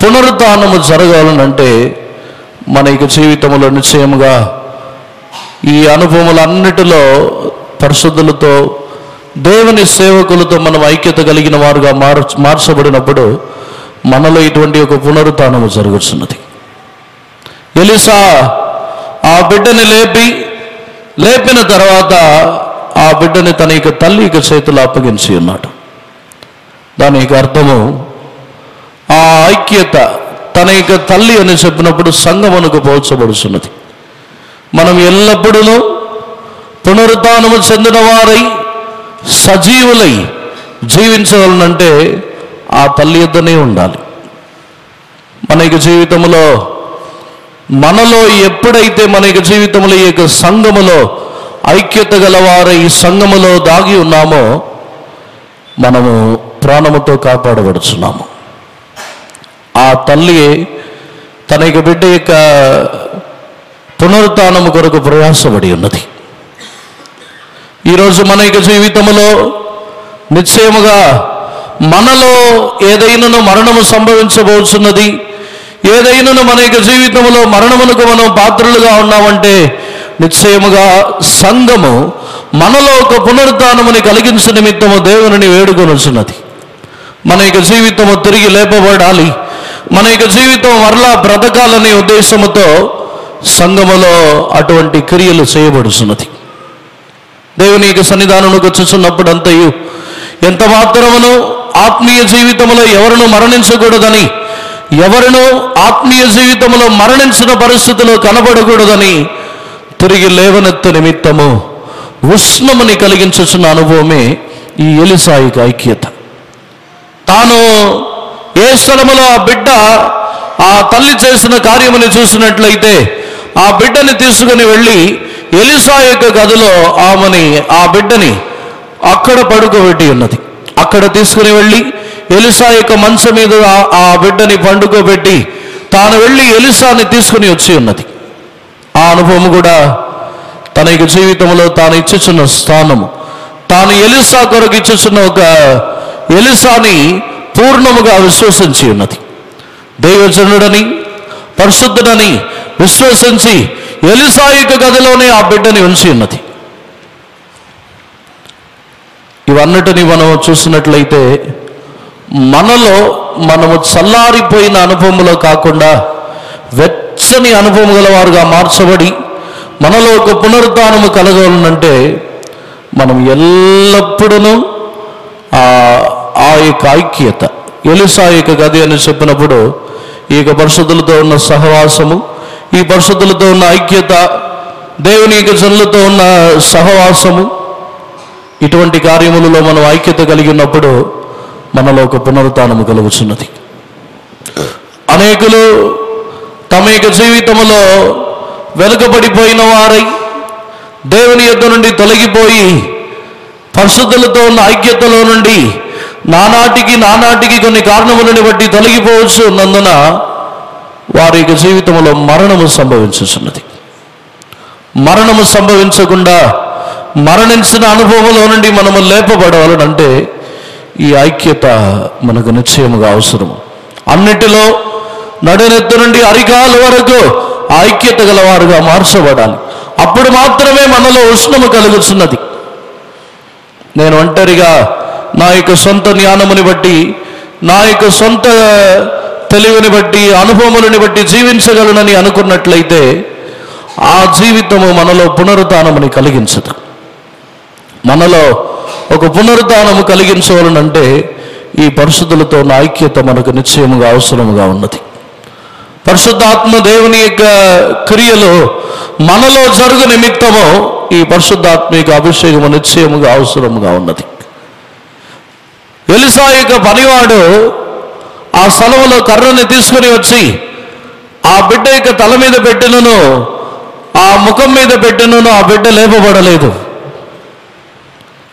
పునరుత్థానము జరగాలనంటే మన యొక్క జీవితంలో నిశ్చయముగా ఈ అనుభవములన్నిటిలో పరిశుద్ధులతో దేవుని సేవకులతో మనం ఐక్యత కలిగిన వారుగా మార్చబడినప్పుడు మనలో ఇటువంటి ఒక పునరుత్థానము జరుగుతున్నది. ఎలీషా ఆ బిడ్డని లేపిన తర్వాత ఆ బిడ్డని తన యొక్క తల్లి యొక్క చేతులు అప్పగించి ఉన్నాడు. దానికి అర్థము ఆ ఐక్యత తన యొక్క తల్లి అని చెప్పినప్పుడు సంఘమునకు పోల్చబడుతున్నది. మనం ఎల్లప్పుడూ పునరుత్థానము చెందిన వారై సజీవులై జీవించగలనంటే ఆ తల్లి యొద్దనే ఉండాలి. మన యొక్క జీవితంలో మనలో ఎప్పుడైతే మన యొక్క జీవితంలో ఈ యొక్క సంఘములో ఐక్యత గలవారై ఈ సంఘములో దాగి ఉన్నామో మనము ప్రాణముతో కాపాడబడుచున్నాము. ఆ తల్లి తన యొక్క బిడ్డ యొక్క పునరుత్థానము కొరకు ప్రయాసపడి ఉన్నది. ఈరోజు మన యొక్క జీవితంలో నిశ్చయముగా మనలో ఏదైనా మరణము సంభవించబోతున్నది, ఏదైనా మన యొక్క జీవితంలో మరణమునకు మనం పాత్రలుగా ఉన్నామంటే నిశ్చయముగా సంఘము మనలో ఒక పునరుత్థానముని కలిగించే నిమిత్తము దేవుని వేడుకొనుచున్నది. మన యొక్క జీవితము తిరిగి లేపబడాలి, మన యొక్క జీవితం మరలా బ్రతకాలనే ఉద్దేశముతో సంఘములో అటువంటి క్రియలు చేయబడుతున్నది. దేవుని యొక్క సన్నిధానముకు వచ్చుచున్నప్పుడు అంతయు ఎంత మాత్రమును ఆత్మీయ జీవితంలో ఎవరును మరణించకూడదని, ఎవరును ఆత్మీయ జీవితంలో మరణించిన పరిస్థితిలో కనబడకూడదని తిరిగి లేవనెత్తు నిమిత్తము ఉష్ణముని కలిగించుచున్న అనుభవమే ఈ ఎలీషా యొక్క ఐక్యత. తాను ఏ స్థలములో ఆ బిడ్డ ఆ తల్లి చేసిన కార్యముని చూసినట్లయితే ఆ బిడ్డని తీసుకుని వెళ్ళి ఎలీషా యొక్క గదిలో ఆ బిడ్డని అక్కడ పడుకోబెట్టి ఉన్నది. అక్కడ తీసుకుని వెళ్ళి ఎలీషా యొక్క మంచం మీద ఆ బిడ్డని పండుకోబెట్టి తాను వెళ్ళి ఎలీషాని తీసుకుని వచ్చి ఉన్నది. ఆ అనుభవం కూడా తన యొక్క జీవితంలో తాను ఇచ్చుచున్న స్థానము, తాను ఎలీషా కొరకు ఇచ్చుచున్న ఒక ఎలీషాని పూర్ణముగా విశ్వసించి ఉన్నది. దైవజనుడని పరిశుద్ధుడని విశ్వసించి ఎలీషా యొక్క గదిలోనే ఆ బిడ్డని ఉంచి ఉన్నది. ఇవన్నిటిని మనం చూసినట్లయితే మనలో మనము చల్లారిపోయిన అనుభవములో కాకుండా వెచ్చని అనుభవం గలవారుగా మార్చబడి మనలో ఒక పునరుత్థానము కలగాలంటే మనం ఎల్లప్పుడూ ఆ యొక్క ఐక్యత, ఎలీషా యొక్క గది అని చెప్పినప్పుడు ఈ యొక్క పరిశుద్ధులతో ఉన్న సహవాసము, ఈ పరిశుద్ధులతో ఉన్న ఐక్యత, దేవుని యొక్క జనులతో ఉన్న సహవాసము, ఇటువంటి కార్యములలో మనం ఐక్యత కలిగి ఉన్నప్పుడు మనలో ఒక పునరుత్థానము కలుగుతున్నది. అనేకులు తమ యొక్క జీవితంలో వెనుకబడిపోయిన వారై దేవుని యొద్ద నుండి తొలగిపోయి పరిశుద్ధులతో ఉన్న ఐక్యతలో నుండి నానాటికి కొన్ని కారణములను బట్టి తొలగిపోవచ్చు ఉన్నందున వారి యొక్క జీవితంలో మరణము సంభవించుచున్నది. మరణము సంభవించకుండా మరణించిన అనుభవంలో నుండి మనము లేపబడవాలంటే ఈ ఐక్యత మనకు నిశ్చయముగా అవసరము. అన్నిటిలో నడునెత్తు నుండి అరికాల వరకు ఐక్యత గలవారుగా మార్చబడాలి. అప్పుడు మాత్రమే మనలో ఉష్ణము కలుగుతున్నది. నేను ఒంటరిగా నా యొక్క సొంత జ్ఞానముని బట్టి, నా యొక్క సొంత తెలివిని బట్టి, అనుభవములని బట్టి జీవించగలనని అనుకున్నట్లయితే ఆ జీవితము మనలో పునరుత్థానముని కలిగించదు. మనలో ఒక పునరుత్థానము కలిగించవాలనంటే ఈ పరిశుద్ధులతో ఉన్న ఐక్యత మనకు నిశ్చయముగా అవసరముగా ఉన్నది. పరిశుద్ధాత్మ దేవుని యొక్క క్రియలు మనలో జరుగు నిమిత్తము ఈ పరిశుద్ధాత్మిక అభిషేకము నిశ్చయముగా అవసరముగా ఉన్నది. ఎలీషా యొక్క పనివాడు ఆ స్థలంలో కర్రని తీసుకుని వచ్చి ఆ బిడ్డ యొక్క తల మీద పెట్టినను, ఆ ముఖం మీద పెట్టినను ఆ బిడ్డ లేపబడలేదు.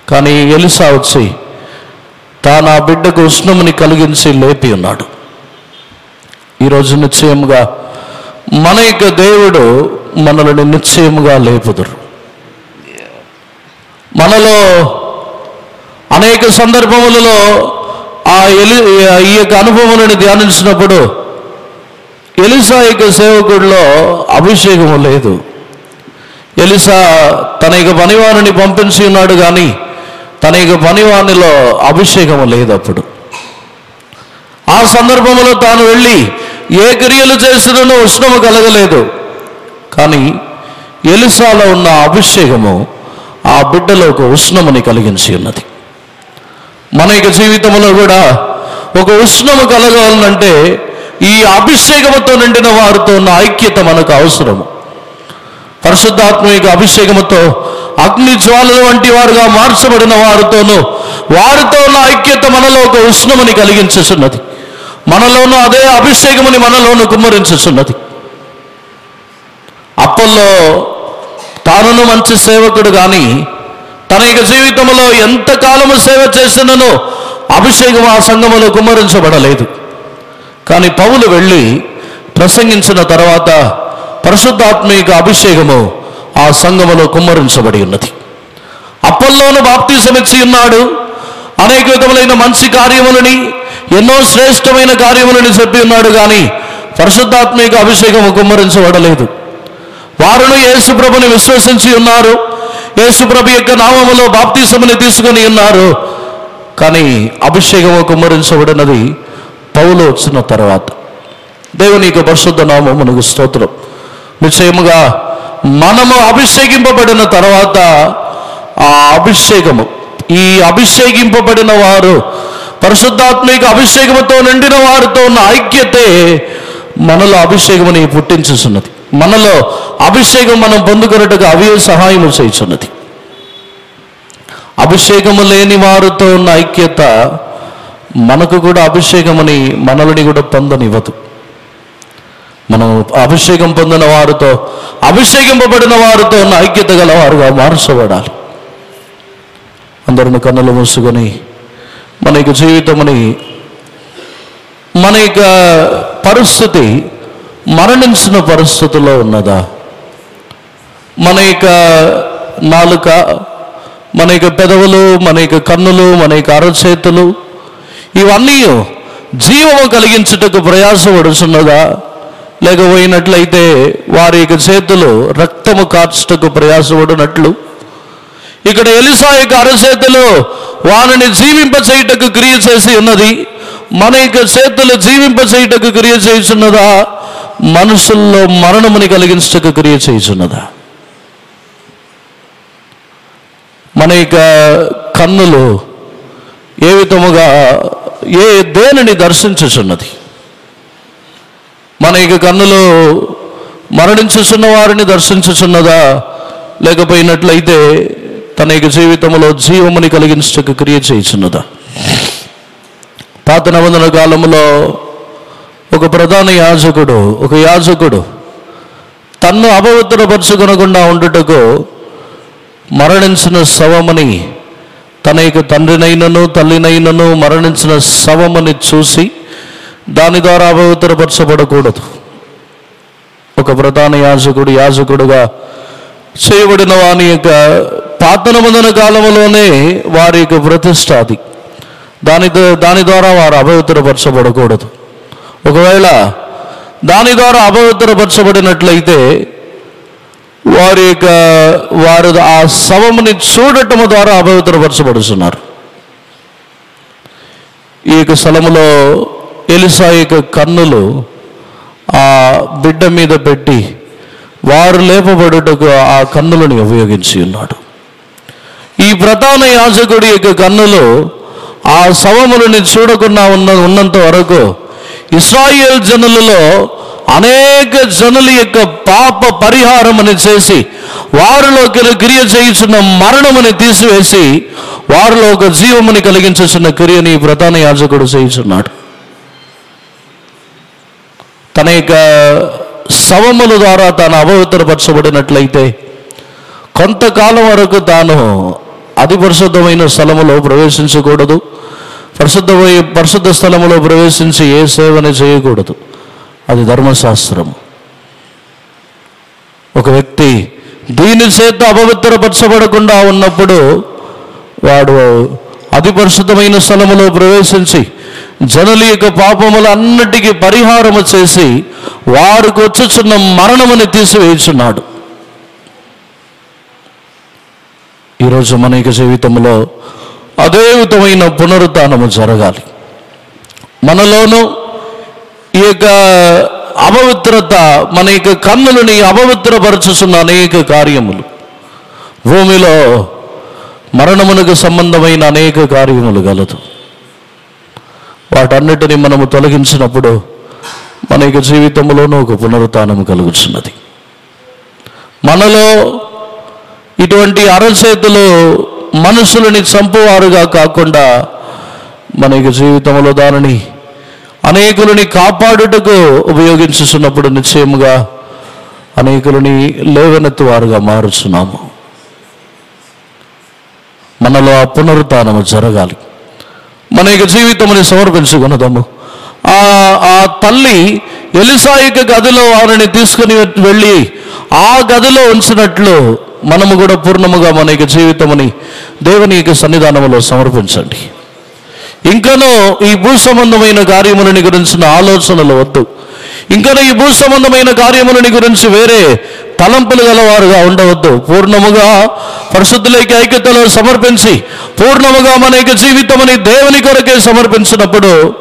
కానీ ఎలీషా వచ్చి తాను ఆ బిడ్డకు ఉష్ణముని కలిగించి లేపి ఉన్నాడు. ఈరోజు నిశ్చయముగా మన యొక్క దేవుడు మనల్ని నిశ్చయముగా లేపుదురు. మనలో అనేక సందర్భములలో ఈ యొక్క అనుభవాలను ధ్యానించినప్పుడు ఎలీషా యొక్క సేవకుడిలో అభిషేకము లేదు. ఎలీషా తన యొక్క పనివారిని పంపించి ఉన్నాడు, కానీ తన యొక్క పనివానిలో అభిషేకము లేదు. అప్పుడు ఆ సందర్భంలో తాను వెళ్ళి ఏ క్రియలు చేసినను ఉష్ణము కలగలేదు. కానీ ఎలీషాలో ఉన్న అభిషేకము ఆ బిడ్డలో ఒక ఉష్ణముని కలిగించి ఉన్నది. మన యొక్క జీవితంలో కూడా ఒక ఉష్ణము కలగాలంటే ఈ అభిషేకముతో నిండిన వారితో ఉన్న ఐక్యత మనకు అవసరము. పరిశుద్ధాత్మిక అభిషేకముతో అగ్ని జ్వాలల వంటి వారుగా మార్చబడిన వారితో ఉన్న ఐక్యత మనలో ఒక ఉష్ణముని కలిగించుచున్నది. మనలోనూ అదే అభిషేకముని మనలోను కుమ్మరించుచున్నది. అప్పల్లో తానును మంచి సేవకుడు, కానీ తన యొక్క జీవితంలో ఎంతకాలము సేవ చేసినను అభిషేకం ఆ సంఘములో కుమ్మరించబడలేదు. కానీ పౌలు వెళ్ళి ప్రసంగించిన తర్వాత పరిశుద్ధాత్మిక అభిషేకము ఆ సంఘములో కుమ్మరించబడి ఉన్నది. అప్పల్లోను బాప్తిసమిచ్చి ఉన్నాడు, అనేక విధములైన మంచి కార్యములని, ఎన్నో శ్రేష్టమైన కార్యములని చెప్పి ఉన్నాడు, కానీ పరిశుద్ధాత్మిక అభిషేకము కుమ్మరించబడలేదు. వారును యేసుప్రభుని విశ్వసించి ఉన్నారు, యేసుప్రభు యొక్క నామములో బాప్తిసముని తీసుకొని ఉన్నారు, కానీ అభిషేకము కుమ్మరించబడినది పౌలు వచ్చిన తర్వాత. దేవుని యొక్క పరిశుద్ధ నామమునకు స్తోత్రం. నిశ్చయముగా మనము అభిషేకింపబడిన తర్వాత ఆ అభిషేకము, ఈ అభిషేకింపబడిన వారు పరిశుద్ధాత్మిక అభిషేకముతో నిండిన వారితో ఉన్న ఐక్యతే మనలో అభిషేకముని పుట్టించుచున్నది. మనలో అభిషేకం మనం పొందుకున్నట్టుగా అవే సహాయము చేయుచున్నది. అభిషేకము లేని వారితో ఉన్న ఐక్యత మనకు కూడా అభిషేకముని మనల్ని కూడా పొందనివ్వదు. మనం అభిషేకం పొందిన వారితో, అభిషేకింపబడిన వారితో ఉన్న ఐక్యత గల వారుగా మార్చబడాలి. అందరిని కన్నులు మూసుకొని మన యొక్క జీవితముని, మన యొక్క పరిస్థితి మరణించిన పరిస్థితిలో ఉన్నదా? మన యొక్క నాలుక, మన యొక్క పెదవులు, మన యొక్క కన్నులు, మన యొక్క అరచేతులు ఇవన్నీ జీవము కలిగించుటకు ప్రయాసపడుచున్నదా? లేకపోయినట్లయితే వారి యొక్క చేతులు రక్తము కార్చుటకు ప్రయాసపడినట్లు ఇక్కడ ఎలీషా యొక్క అరచేతులు వారిని జీవింపచేయుటకు క్రియ చేసి ఉన్నది. మన యొక్క చేతులు జీవింపచేయుటకు క్రియ చేయుచున్నదా? మనుషుల్లో మరణముని కలిగించుటకు క్రియ చేయుచున్నదా? మన యొక్క కన్నులు ఏ విధముగా దేనిని దర్శించుచున్నది? మన యొక్క కన్నులు మరణించుచున్న వారిని దర్శించుచున్నదా? లేకపోయినట్లయితే తన యొక్క జీవితంలో జీవముని కలిగించటకు క్రియ చేయుచున్నదా? పాత నిబంధన కాలంలో ఒక ప్రధాన యాజకుడు తన్ను అపవిత్రపరచుకొనకుండా ఉండుటకు మరణించిన శవముని, తన యొక్క తండ్రినైనను తల్లినైనను మరణించిన శవముని చూసి దాని ద్వారా అపవిత్రపరచబడకూడదు. ఒక ప్రధాన యాజకుడుగా చేయబడిన వాని యొక్క పాత నిబంధన కాలంలోనే వారి యొక్క ప్రతిష్ట అది. దాని ద్వారా వారు అపవిత్రపరచబడకూడదు. ఒకవేళ దాని ద్వారా అపవిత్రపరచబడినట్లయితే వారు ఆ శవముని చూడటం ద్వారా అపవిత్రపరచబడుతున్నారు. ఈ యొక్క స్థలములో ఎలీషా యొక్క కన్నులు ఆ బిడ్డ మీద పెట్టి వారు లేపబడుటకు ఆ కన్నులను ఉపయోగించి ఉన్నాడు. ఈ ప్రధాన యాజకుడి యొక్క కన్నులు ఆ శవములని చూడకుండా ఉన్నంత వరకు ఇశ్రాయేల్ జనులలో అనేక జనుల యొక్క పాప పరిహారమని చేసి వారిలోకి క్రియ చేయుచున్న మరణముని తీసివేసి వారిలో ఒక జీవముని కలిగించుచున్న క్రియని ప్రధాన యాజకుడు చేయుచున్నాడు. తన యొక్క శవముల ద్వారా తాను అపవిత్రపరచబడినట్లయితే కొంతకాలం వరకు తాను అతి పరిశుద్ధమైన స్థలములో ప్రవేశించకూడదు. పరిశుద్ధ స్థలములో ప్రవేశించి ఏ సేవని చేయకూడదు. అది ధర్మశాస్త్రము. ఒక వ్యక్తి దీని చేత అపవిత్రపరచబడకుండా ఉన్నప్పుడు వాడు అతి పరిశుద్ధమైన స్థలములో ప్రవేశించి జనుల యొక్క పాపములన్నిటికీ పరిహారము చేసి వారికి వచ్చుచున్న మరణముని తీసివేయుచున్నాడు. ఈరోజు మన యొక్క జీవితంలో అదే విధమైన పునరుత్థానము జరగాలి. మనలోనూ ఈ యొక్క అపవిత్రత, మన యొక్క కన్నులని అపవిత్రపరచుచున్న అనేక కార్యములు, భూమిలో మరణమునకు సంబంధమైన అనేక కార్యములు గలదు. వాటన్నిటిని మనము తొలగించినప్పుడు మన యొక్క జీవితంలోనూ ఒక పునరుత్థానము కలుగుతున్నది. మనలో ఇటువంటి అరచేతులు మనుషులని చంపువారుగా కాకుండా మన యొక్క జీవితంలో దానిని అనేకులని కాపాడుటకు ఉపయోగించుతున్నప్పుడు నిశ్చయముగా అనేకులని లేవనెత్తువారుగా మారుచున్నాము. మనలో ఆ పునరుత్థానము జరగాలి. మన యొక్క జీవితముని సమర్పించుకున్నదము. ఆ తల్లి ఎలీషా యొక్క గదిలో వారిని తీసుకుని వెళ్ళి ఆ గదిలో ఉంచినట్లు మనము కూడా పూర్ణముగా మన యొక్క జీవితముని దేవుని యొక్క సన్నిధానములో సమర్పించండి. ఇంకనూ ఈ భూ సంబంధమైన కార్యములని గురించిన ఆలోచనలు వద్దు. ఇంకనూ ఈ భూ సంబంధమైన కార్యములని గురించి వేరే తలంపులు గలవారుగా ఉండవద్దు. పూర్ణముగా పరిశుద్ధులకి ఐక్యతలో సమర్పించి పూర్ణముగా మన యొక్క జీవితముని దేవుని కొరకే సమర్పించినప్పుడు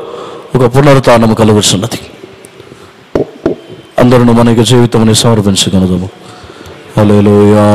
ఒక పునరుత్థానము కలుగుతున్నది. అందరూ మన యొక్క జీవితముని సమర్పించగలము. హల్లెలూయా.